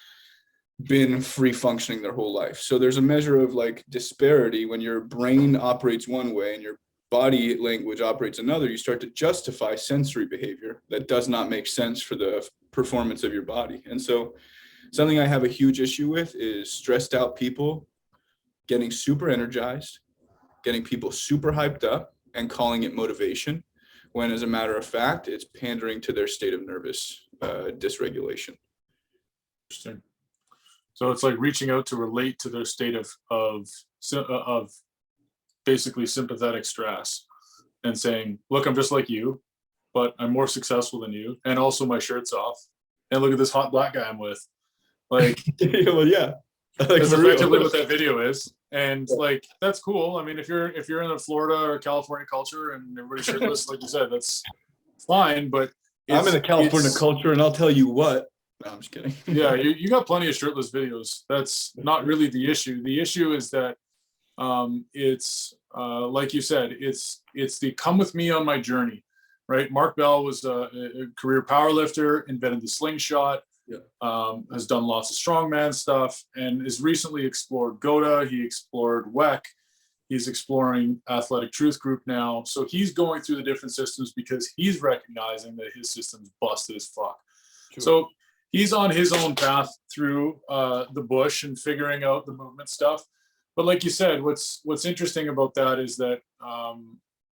been free functioning their whole life. So there's a measure of like disparity when your brain operates one way and your body language operates another. You start to justify sensory behavior that does not make sense for the performance of your body. And so something I have a huge issue with is stressed out people getting super energized, getting people super hyped up and calling it motivation, when as a matter of fact, it's pandering to their state of nervous dysregulation. Interesting. So it's like reaching out to relate to their state of basically sympathetic stress, and saying, look, I'm just like you, but I'm more successful than you. And also my shirt's off. And look at this hot black guy I'm with. Like, well, yeah. That's effectively what that video is. And like, that's cool. I mean, if you're in a Florida or California culture and everybody's shirtless, like you said, that's fine. But I'm in the California culture, and I'll tell you what. No, I'm just kidding. Yeah, you got plenty of shirtless videos. That's not really the issue. The issue is that it's like you said, it's the come with me on my journey, right? Mark Bell was a career powerlifter, invented the slingshot, has done lots of strongman stuff, and has recently explored GOTA. He explored WEC. He's exploring Athletic Truth Group now. So he's going through the different systems because he's recognizing that his system's busted as fuck. Sure. So he's on his own path through the bush and figuring out the movement stuff. But like you said, what's interesting about that is that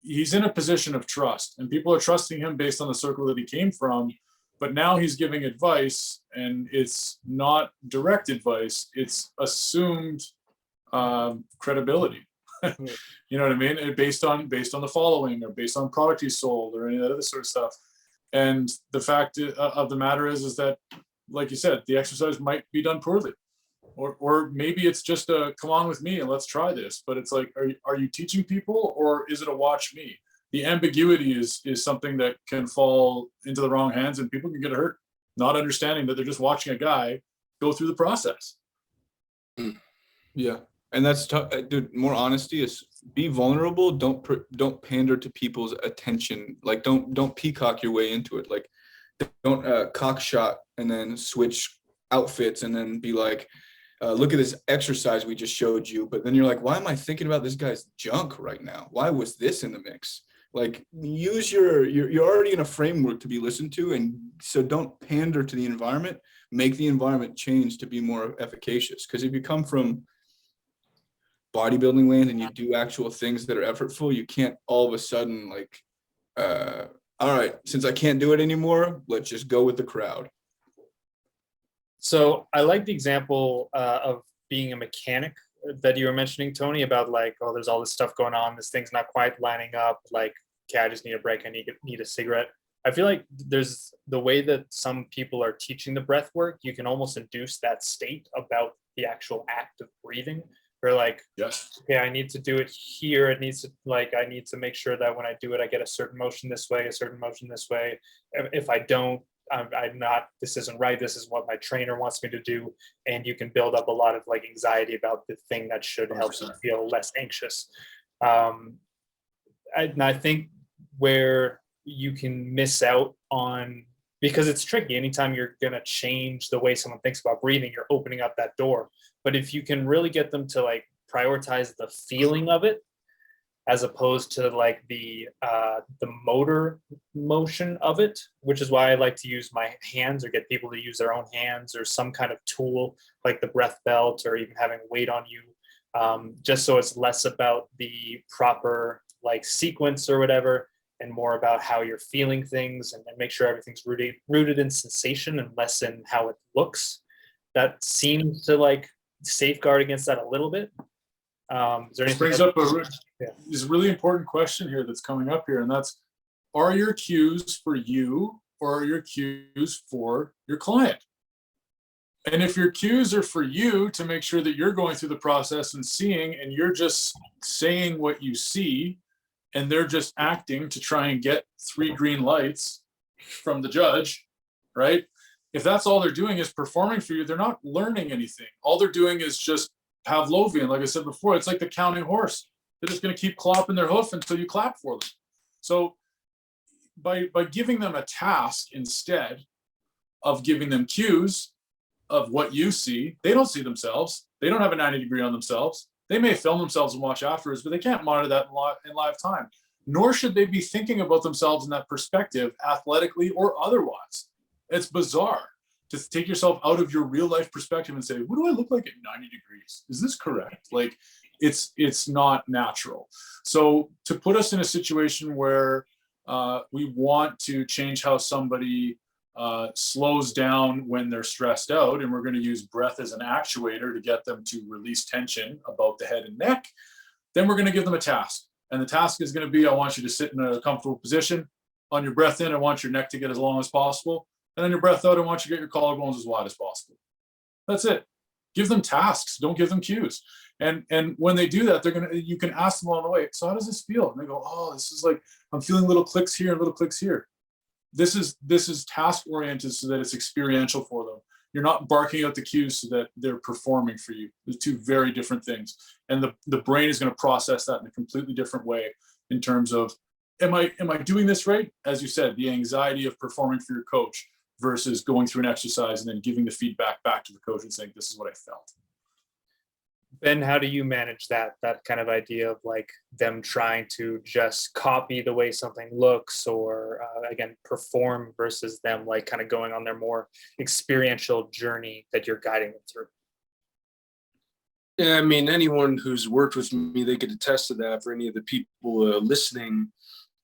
he's in a position of trust, and people are trusting him based on the circle that he came from. But now he's giving advice, and it's not direct advice; it's assumed credibility. You know what I mean? Based on the following, or based on product he sold, or any of that other sort of stuff. And the fact of the matter is that, like you said, the exercise might be done poorly, or maybe it's just a come on with me and let's try this. But it's like, are you teaching people, or is it a watch me? The ambiguity is something that can fall into the wrong hands, and people can get hurt, not understanding that they're just watching a guy go through the process. Yeah, And that's tough, dude. More honesty is be vulnerable. Don't pander to people's attention. Like don't peacock your way into it. Like don't cock shot and then switch outfits and then be like, look at this exercise we just showed you. But then you're like, why am I thinking about this guy's junk right now? Why was this in the mix? Like use you're already in a framework to be listened to. And so don't pander to the environment, make the environment change to be more efficacious. Because if you come from bodybuilding land and you do actual things that are effortful, you can't all of a sudden like, all right, since I can't do it anymore, let's just go with the crowd. So I like the example of being a mechanic that you were mentioning, Tony, about like, oh, there's all this stuff going on. This thing's not quite lining up. Like, okay, I just need a break. I need a cigarette. I feel like there's the way that some people are teaching the breath work, you can almost induce that state about the actual act of breathing. Where like, Yes. okay, I need to do it here. It needs to like, I need to make sure that when I do it, I get a certain motion this way, a certain motion this way. If I don't, I'm not, this isn't right. This is what my trainer wants me to do. And you can build up a lot of like anxiety about the thing that should help you feel less anxious. And I think where you can miss out on, because it's tricky, anytime you're going to change the way someone thinks about breathing, you're opening up that door. But if you can really get them to like prioritize the feeling of it, as opposed to like the motor motion of it, which is why I like to use my hands or get people to use their own hands or some kind of tool like the breath belt or even having weight on you, just so it's less about the proper like sequence or whatever and more about how you're feeling things and make sure everything's rooted in sensation and less in how it looks. That seems to like safeguard against that a little bit. This brings up this really important question here that's coming up here, and that's, are your cues for you or are your cues for your client? And if your cues are for you to make sure that you're going through the process and seeing, and you're just saying what you see, and they're just acting to try and get 3 green lights from the judge, right? If that's all they're doing is performing for you, they're not learning anything. All they're doing is just Pavlovian. Like I said before, it's like the counting horse. They're just going to keep clopping their hoof until you clap for them. So by giving them a task instead of giving them cues of what you see, they don't see themselves. They don't have a 90-degree on themselves. They may film themselves and watch afterwards, but they can't monitor that in live time. Nor should they be thinking about themselves in that perspective, athletically or otherwise. It's bizarre to take yourself out of your real life perspective and say, what do I look like at 90 degrees? Is this correct? Like it's not natural. So to put us in a situation where we want to change how somebody slows down when they're stressed out, and we're going to use breath as an actuator to get them to release tension about the head and neck, then we're going to give them a task. And the task is going to be, I want you to sit in a comfortable position. On your breath in, I want your neck to get as long as possible. And on your breath out, I want you to get your collarbones as wide as possible. That's it. Give them tasks. Don't give them cues. And when they do that, you can ask them along the way, so how does this feel? And they go, oh, this is like, I'm feeling little clicks here and little clicks here. This is task oriented so that it's experiential for them. You're not barking out the cues so that they're performing for you. There's 2 very different things. And the brain is going to process that in a completely different way in terms of, am I doing this right? As you said, the anxiety of performing for your coach versus going through an exercise and then giving the feedback back to the coach and saying, this is what I felt. Ben, how do you manage that kind of idea of like them trying to just copy the way something looks or again, perform versus them like kind of going on their more experiential journey that you're guiding them through? Yeah, I mean, anyone who's worked with me, they could attest to that. For any of the people listening,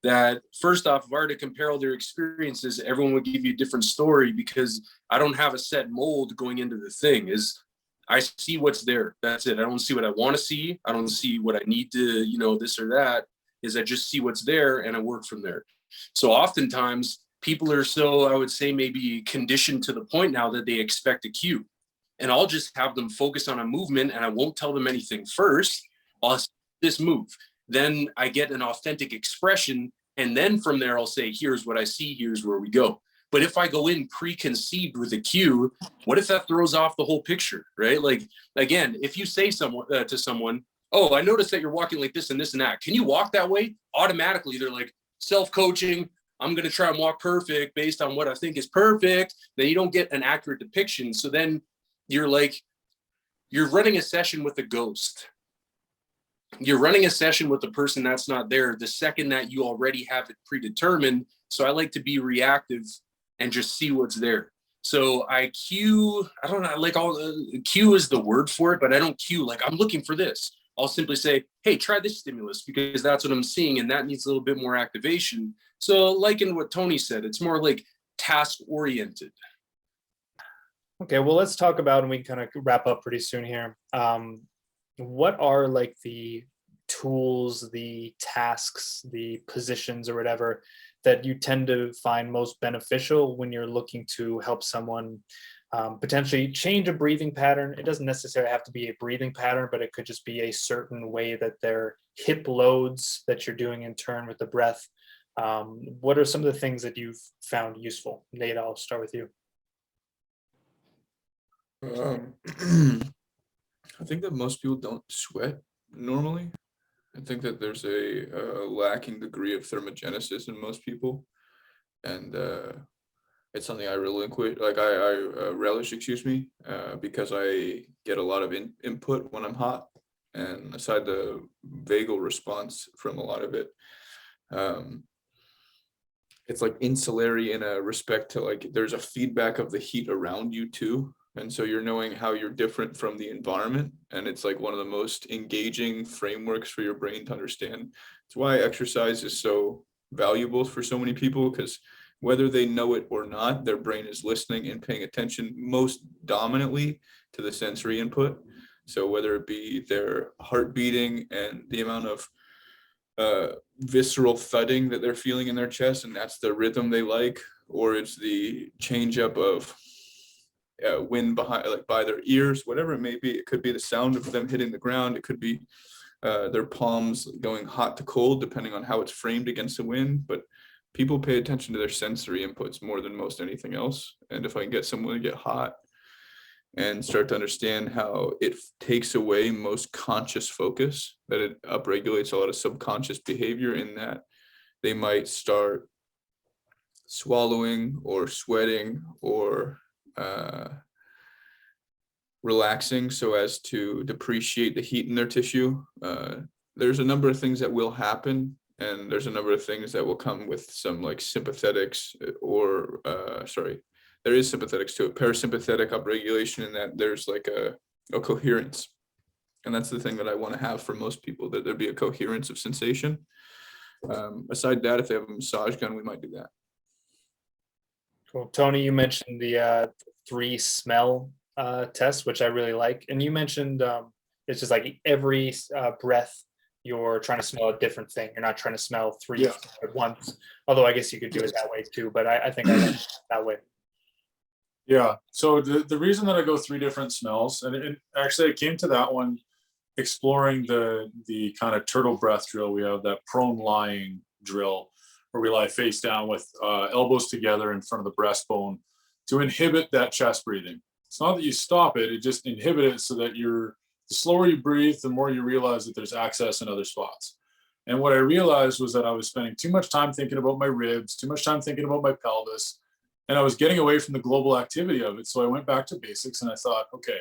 that first off, if I were to compare all their experiences, everyone would give you a different story because I don't have a set mold going into the thing. Is I see what's there. That's it. I don't see what I want to see. I don't see what I need to, this or that. Is I just see what's there and I work from there. So oftentimes people are so, I would say, maybe conditioned to the point now that they expect a cue. And I'll just have them focus on a movement and I won't tell them anything first. I'll say this move. Then I get an authentic expression. And then from there, I'll say, here's what I see. Here's where we go. But if I go in preconceived with a cue, what if that throws off the whole picture, right? Like, again, if you say to someone, oh, I noticed that you're walking like this and this and that. Can you walk that way? Automatically, they're like, self-coaching. I'm going to try and walk perfect based on what I think is perfect. Then you don't get an accurate depiction. So then you're running a session with a ghost. You're running a session with the person that's not there the second that you already have it predetermined. So I like to be reactive and just see what's there. So I cue, I don't know, like cue is the word for it, but I don't cue like I'm looking for this. I'll simply say, hey, try this stimulus because that's what I'm seeing and that needs a little bit more activation. So like in what Tony said, it's more like task oriented. Okay, well, let's talk about, and we can kind of wrap up pretty soon here. What are like the tools, the tasks, the positions or whatever that you tend to find most beneficial when you're looking to help someone potentially change a breathing pattern? It doesn't necessarily have to be a breathing pattern, but it could just be a certain way that their hip loads that you're doing in turn with the breath. What are some of the things that you've found useful? Nate, I'll start with you. I think that most people don't sweat normally. I think that there's a lacking degree of thermogenesis in most people, and it's something I relinquish, like I relish, excuse me, because I get a lot of input when I'm hot, and aside the vagal response from a lot of it, it's like insulary in a respect to like there's a feedback of the heat around you too. And so you're knowing how you're different from the environment. And it's like one of the most engaging frameworks for your brain to understand. It's why exercise is so valuable for so many people, because whether they know it or not, their brain is listening and paying attention most dominantly to the sensory input. So whether it be their heart beating and the amount of visceral thudding that they're feeling in their chest, and that's the rhythm they like, or it's the change up of wind behind, like by their ears, whatever it may be. It could be the sound of them hitting the ground. It could be their palms going hot to cold, depending on how it's framed against the wind. But people pay attention to their sensory inputs more than most anything else. And if I can get someone to get hot and start to understand how it takes away most conscious focus, that it upregulates a lot of subconscious behavior, in that they might start swallowing or sweating or relaxing so as to depreciate the heat in their tissue. There's a number of things that will happen, and there's a number of things that will come with some like sympathetics, or there is sympathetics to it, parasympathetic upregulation, in that there's like a coherence. And that's the thing that I want to have for most people, that there'd be a coherence of sensation. Aside that, if they have a massage gun, we might do that. Cool. Tony, you mentioned the 3 smell test, which I really like. And you mentioned it's just like every breath, you're trying to smell a different thing. You're not trying to smell 3 at once. Although I guess you could do it that way too, but I think I like it that way. Yeah. So the reason that I go 3 different smells, and actually I came to that one exploring the kind of turtle breath drill. We have that prone lying drill where we lie face down with elbows together in front of the breastbone to inhibit that chest breathing. It's not that you stop it, it just inhibit it so that the slower you breathe, the more you realize that there's access in other spots. And what I realized was that I was spending too much time thinking about my ribs, too much time thinking about my pelvis, and I was getting away from the global activity of it. So I went back to basics and I thought, okay,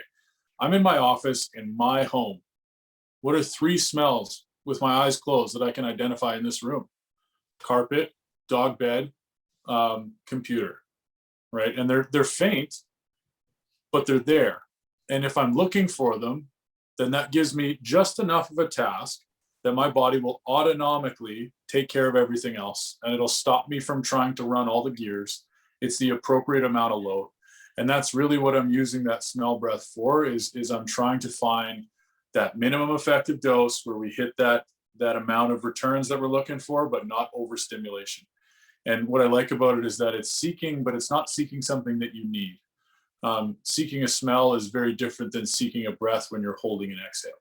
I'm in my office in my home. What are 3 smells with my eyes closed that I can identify in this room? Carpet, dog bed, computer, right? And they're faint, but they're there. And if I'm looking for them, then that gives me just enough of a task that my body will autonomically take care of everything else. And it'll stop me from trying to run all the gears. It's the appropriate amount of load. And that's really what I'm using that smell breath for, is I'm trying to find that minimum effective dose where we hit that amount of returns that we're looking for, but not overstimulation. And what I like about it is that it's seeking, but it's not seeking something that you need. Seeking a smell is very different than seeking a breath when you're holding an exhale.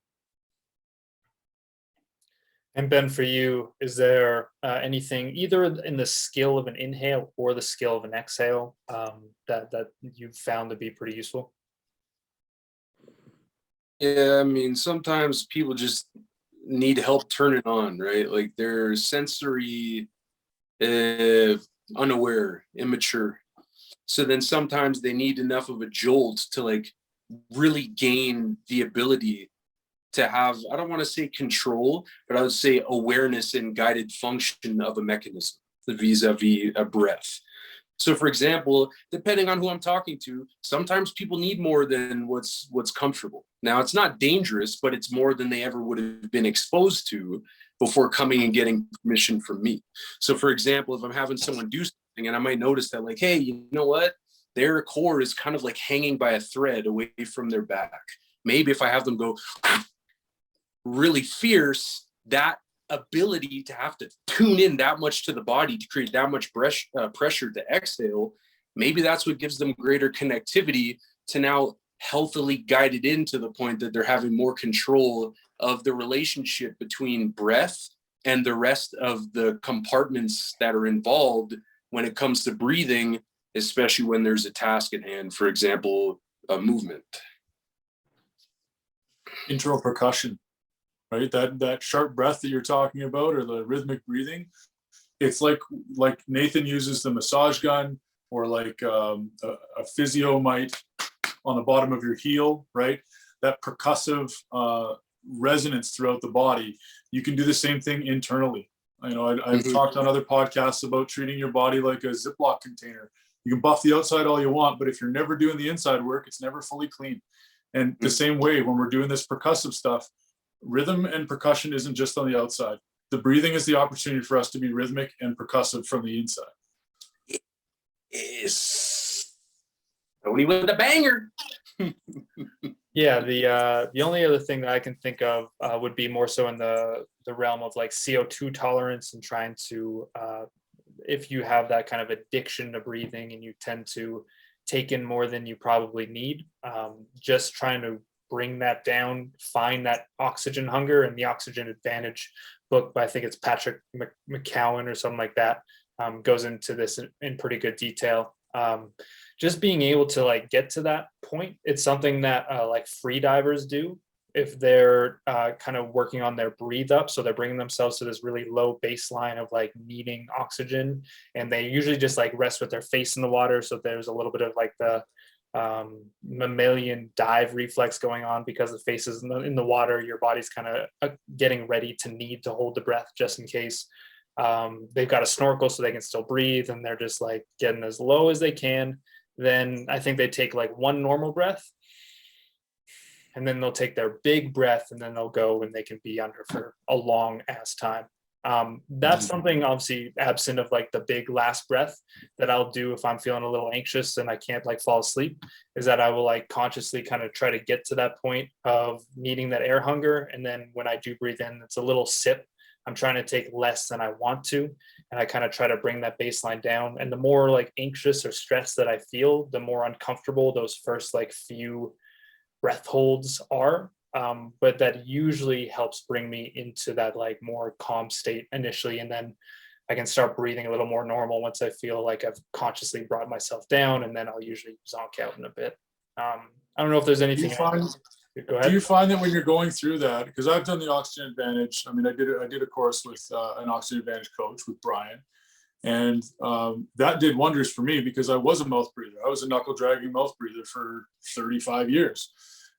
And Ben, for you, is there anything either in the skill of an inhale or the skill of an exhale that you've found to be pretty useful? Yeah, I mean, sometimes people just need help turning on, right? Like they're sensory unaware, immature. So then sometimes they need enough of a jolt to like really gain the ability to have, I don't want to say control, but I would say awareness and guided function of a mechanism vis-a-vis a breath. So for example, depending on who I'm talking to, sometimes people need more than what's comfortable. Now it's not dangerous, but it's more than they ever would have been exposed to before coming and getting permission from me. So for example, if I'm having someone do something and I might notice that like, hey, you know what? Their core is kind of like hanging by a thread away from their back. Maybe if I have them go really fierce, that ability to have to tune in that much to the body to create that much pressure to exhale, maybe that's what gives them greater connectivity to now healthily guide it in to the point that they're having more control of the relationship between breath and the rest of the compartments that are involved when it comes to breathing, especially when there's a task at hand, for example, a movement. Internal percussion, right? That sharp breath that you're talking about, or the rhythmic breathing, it's like Nathan uses the massage gun, or like a physio might on the bottom of your heel, right? That percussive resonance throughout the body. You can do the same thing internally. I know I've talked on other podcasts about treating your body like a Ziploc container. You can buff the outside all you want, but if you're never doing the inside work, it's never fully clean. And the same way, when we're doing this percussive stuff, rhythm and percussion isn't just on the outside. The breathing is the opportunity for us to be rhythmic and percussive from the inside. Yes. Tony with a banger. Yeah, the only other thing that I can think of would be more so in the realm of like CO2 tolerance and trying to, if you have that kind of addiction to breathing and you tend to take in more than you probably need, just trying to bring that down, find that oxygen hunger. And the Oxygen Advantage book by, I think it's Patrick McCowan or something like that, goes into this in pretty good detail. Just being able to like get to that point, it's something that like free divers do if they're kind of working on their breathe up. So they're bringing themselves to this really low baseline of like needing oxygen, and they usually just like rest with their face in the water. So there's a little bit of like the mammalian dive reflex going on, because the face is in the water. Your body's kind of getting ready to need to hold the breath just in case. They've got a snorkel so they can still breathe, and they're just like getting as low as they can. Then I think they take like one normal breath, and then they'll take their big breath, and then they'll go and they can be under for a long ass time. That's something obviously absent of like the big last breath that I'll do if I'm feeling a little anxious and I can't like fall asleep, is that I will like consciously kind of try to get to that point of needing that air hunger. And then when I do breathe in, it's a little sip. I'm trying to take less than I want to, and I kind of try to bring that baseline down. And the more like anxious or stressed that I feel, the more uncomfortable those first like few breath holds are. But that usually helps bring me into that like more calm state initially, and then I can start breathing a little more normal once I feel like I've consciously brought myself down, and then I'll usually zonk out in a bit. I don't know if there's anything. Go ahead. Do you find that when you're going through that, because I've done the Oxygen Advantage, I mean, I did a course with an Oxygen Advantage coach with Brian, and that did wonders for me, because I was a mouth breather. I was a knuckle dragging mouth breather for 35 years.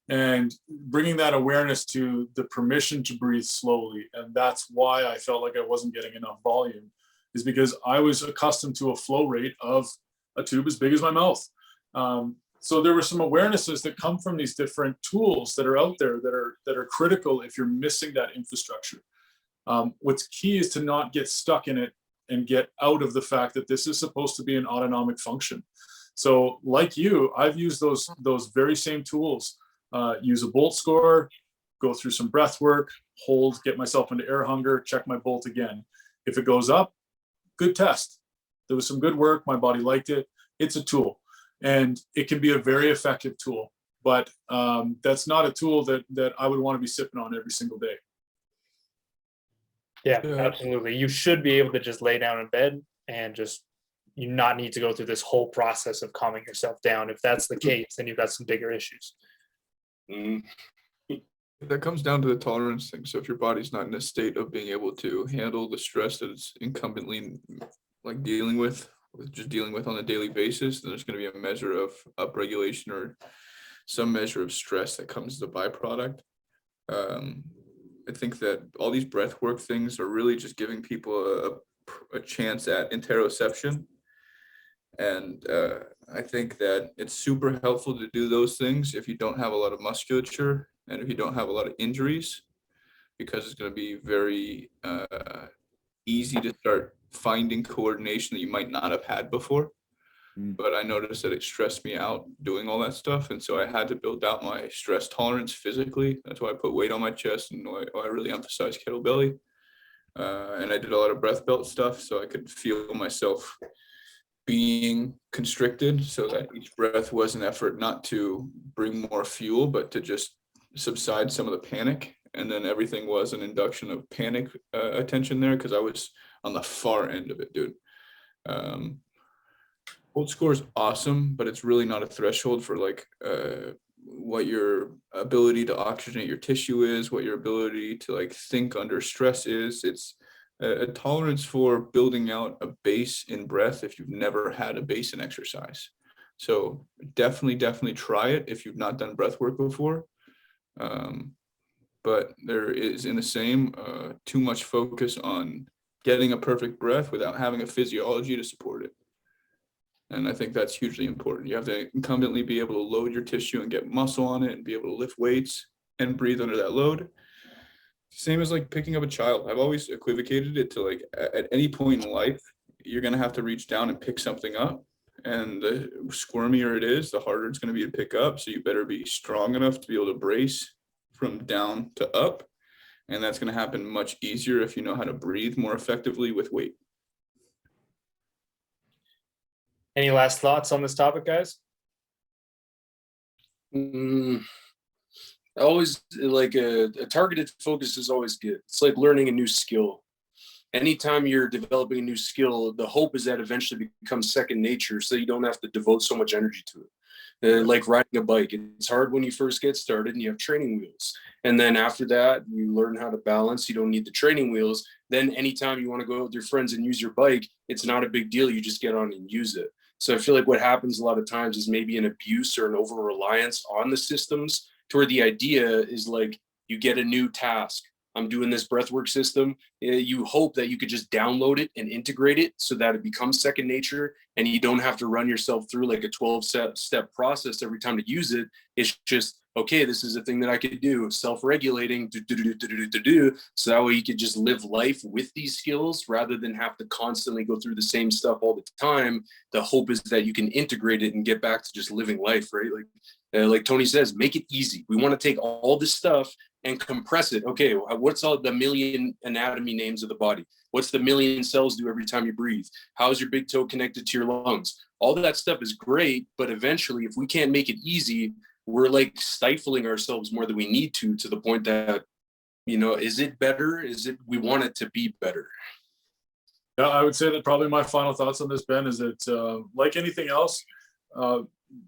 And bringing that awareness to the permission to breathe slowly. And that's why I felt like I wasn't getting enough volume, is because I was accustomed to a flow rate of a tube as big as my mouth. So there were some awarenesses that come from these different tools that are out there that are critical if you're missing that infrastructure. What's key is to not get stuck in it and get out of the fact that this is supposed to be an autonomic function. So like you, I've used those very same tools. Use a bolt score, go through some breath work, hold, get myself into air hunger, check my bolt again. If it goes up, good test. There was some good work. My body liked it. It's a tool, and it can be a very effective tool, but that's not a tool that I would want to be sipping on every single day. Yeah, Yeah. absolutely. You should be able to just lay down in bed and just you not need to go through this whole process of calming yourself down. If that's the case, then you've got some bigger issues. Mhm. That comes down to the tolerance thing. So if your body's not in a state of being able to handle the stress that it's incumbently like dealing with on a daily basis, then there's going to be a measure of upregulation or some measure of stress that comes as a byproduct. I think that all these breath work things are really just giving people a chance at interoception. And I think that it's super helpful to do those things if you don't have a lot of musculature and if you don't have a lot of injuries, because it's going to be very easy to start finding coordination that you might not have had before. But I noticed that it stressed me out doing all that stuff. And so I had to build out my stress tolerance physically. That's why I put weight on my chest and why I really emphasize kettlebelly. And I did a lot of breath belt stuff so I could feel myself being constricted, so that each breath was an effort not to bring more fuel, but to just subside some of the panic. And then everything was an induction of panic attention there, because I was on the far end of it, dude. Cold score is awesome, but it's really not a threshold for like what your ability to oxygenate your tissue is, what your ability to like think under stress is. It's a tolerance for building out a base in breath if you've never had a base in exercise. So definitely try it if you've not done breath work before. But there is in the same too much focus on getting a perfect breath without having a physiology to support it. And I think that's hugely important. You have to incumbently be able to load your tissue and get muscle on it and be able to lift weights and breathe under that load. Same as like picking up a child. I've always equivocated it to like at any point in life, you're going to have to reach down and pick something up. And the squirmier it is, the harder it's going to be to pick up. So you better be strong enough to be able to brace from down to up. And that's going to happen much easier if you know how to breathe more effectively with weight. Any last thoughts on this topic, guys? Always like a targeted focus is always good. It's like learning a new skill. Anytime you're developing a new skill, the hope is that eventually becomes second nature, so you don't have to devote so much energy to it. Like riding a bike, it's hard when you first get started and you have training wheels. And then after that, you learn how to balance. You don't need the training wheels. Then anytime you want to go out with your friends and use your bike, it's not a big deal. You just get on and use it. So I feel like what happens a lot of times is maybe an abuse or an over-reliance on the systems, to where the idea is like you get a new task. I'm doing this breathwork system. You hope that you could just download it and integrate it so that it becomes second nature and you don't have to run yourself through like a 12-step process every time to use it. It's just, okay, this is a thing that I could do, self-regulating, so that way you could just live life with these skills rather than have to constantly go through the same stuff all the time. The hope is that you can integrate it and get back to just living life, right? Like Tony says, make it easy. We want to take all this stuff and compress it. Okay, what's all the million anatomy names of the body? What's the million cells do every time you breathe? How's your big toe connected to your lungs? All of that stuff is great, but eventually, if we can't make it easy, we're like stifling ourselves more than we need to the point that, you know, is it better? Is it, we want it to be better? Yeah, I would say that probably my final thoughts on this, Ben, is that like anything else,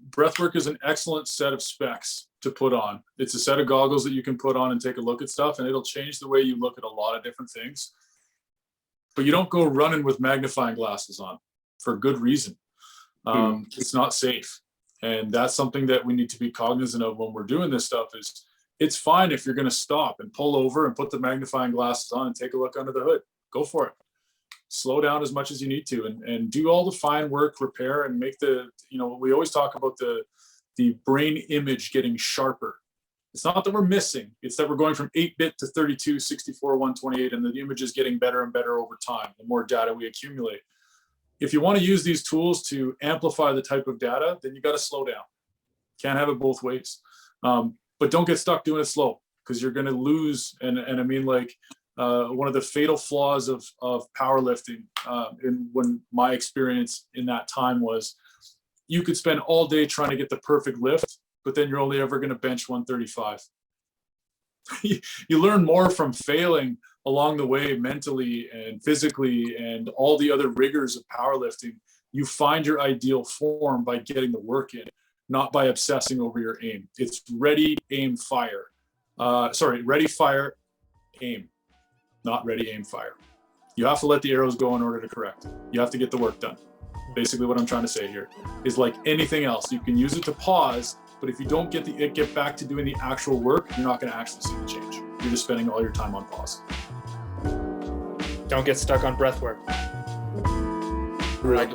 breathwork is an excellent set of specs to put on. It's a set of goggles that you can put on and take a look at stuff, and it'll change the way you look at a lot of different things. But you don't go running with magnifying glasses on for good reason. It's not safe. And that's something that we need to be cognizant of when we're doing this stuff. Is it's fine if you're going to stop and pull over and put the magnifying glasses on and take a look under the hood. Go for it. Slow down as much as you need to and do all the fine work, repair, and make the, you know, we always talk about the brain image getting sharper. It's not that we're missing, it's that we're going from 8-bit to 32, 64, 128, and the image is getting better and better over time, the more data we accumulate. If you want to use these tools to amplify the type of data, then you got to slow down. Can't have it both ways. But don't get stuck doing it slow, because you're going to lose. And I mean, like, one of the fatal flaws of powerlifting, when my experience in that time was, you could spend all day trying to get the perfect lift, but then you're only ever going to bench 135. you learn more from failing along the way, mentally and physically, and all the other rigors of powerlifting. You find your ideal form by getting the work in, not by obsessing over your aim. It's ready, aim, fire. Ready, fire, aim, not ready, aim, fire. You have to let the arrows go in order to correct. You have to get the work done. Basically what I'm trying to say here is, like anything else, you can use it to pause, but if you don't get back to doing the actual work, you're not going to actually see the change. You're just spending all your time on pause. Don't get stuck on breath work. Right.